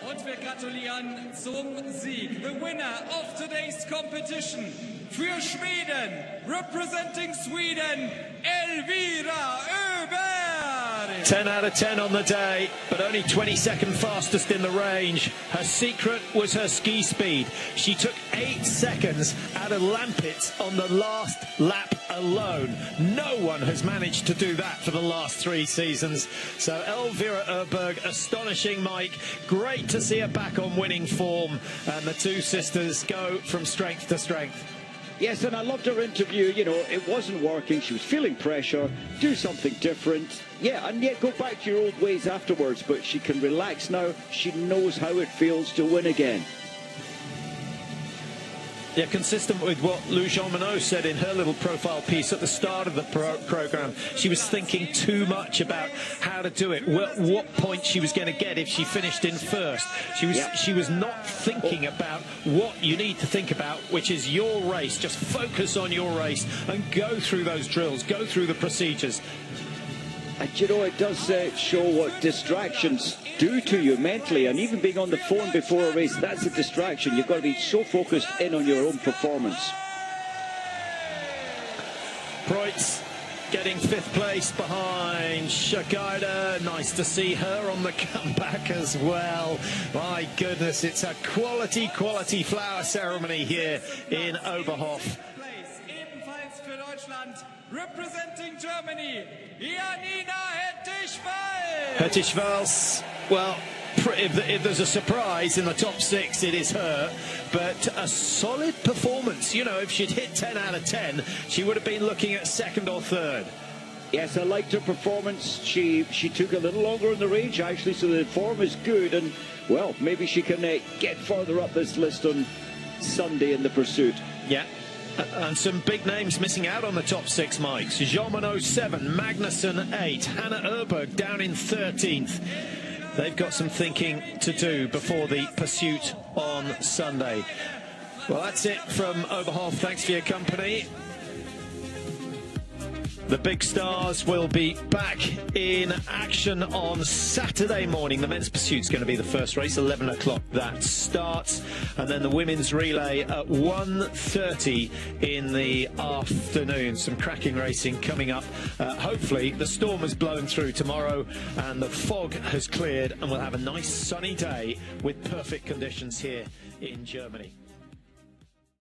Und wir gratulieren zum Sieg. The winner of today's competition für Schweden, representing Sweden, Elvira Oeberg. 10 out of 10 on the day, but only 22nd fastest in the range. Her secret was her ski speed. She took 8 seconds out of Lampitz on the last lap alone. No one has managed to do that for the last 3 seasons. So Elvira Oeberg, astonishing, Mike. Great to see her back on winning form, and the 2 sisters go from strength to strength. Yes, and I loved her interview. You know, it wasn't working. She was feeling pressure. Do something different. Yeah, and yet go back to your old ways afterwards. But she can relax now. She knows how it feels to win again. Yeah, consistent with what Lou Jean-Monod said in her little profile piece at the start of the program. She was thinking too much about how to do it, what point she was going to get if she finished in first. She was not thinking about what you need to think about, which is your race. Just focus on your race and go through those drills, go through the procedures. And you know, it does show what distractions do to you mentally, and even being on the phone before a race, that's a distraction. You've got to be so focused in on your own performance. Preutz getting 5th place behind Shagaida. Nice to see her on the comeback as well. My goodness, it's a quality flower ceremony here in Oberhof. Ebenfalls für Deutschland, representing Germany, Janina Hettichwald. Hettichwald, well, if there's a surprise in the top 6, it is her. But a solid performance. You know, if she'd hit 10 out of 10, she would have been looking at 2nd or 3rd. Yes, I liked her performance. She took a little longer in the range, actually, so the form is good. And, well, maybe she can get further up this list on Sunday in the pursuit. Yeah. And some big names missing out on the top 6 mics. Jean-Monod 7, Magnussen 8, Hannah Oeberg down in 13th. They've got some thinking to do before the pursuit on Sunday. Well, that's it from Oberhof. Thanks for your company. The big stars will be back in action on Saturday morning. The men's pursuit's going to be the first race, 11 o'clock that starts. And then the women's relay at 1:30 in the afternoon. Some cracking racing coming up. Hopefully the storm has blown through tomorrow and the fog has cleared and we'll have a nice sunny day with perfect conditions here in Germany.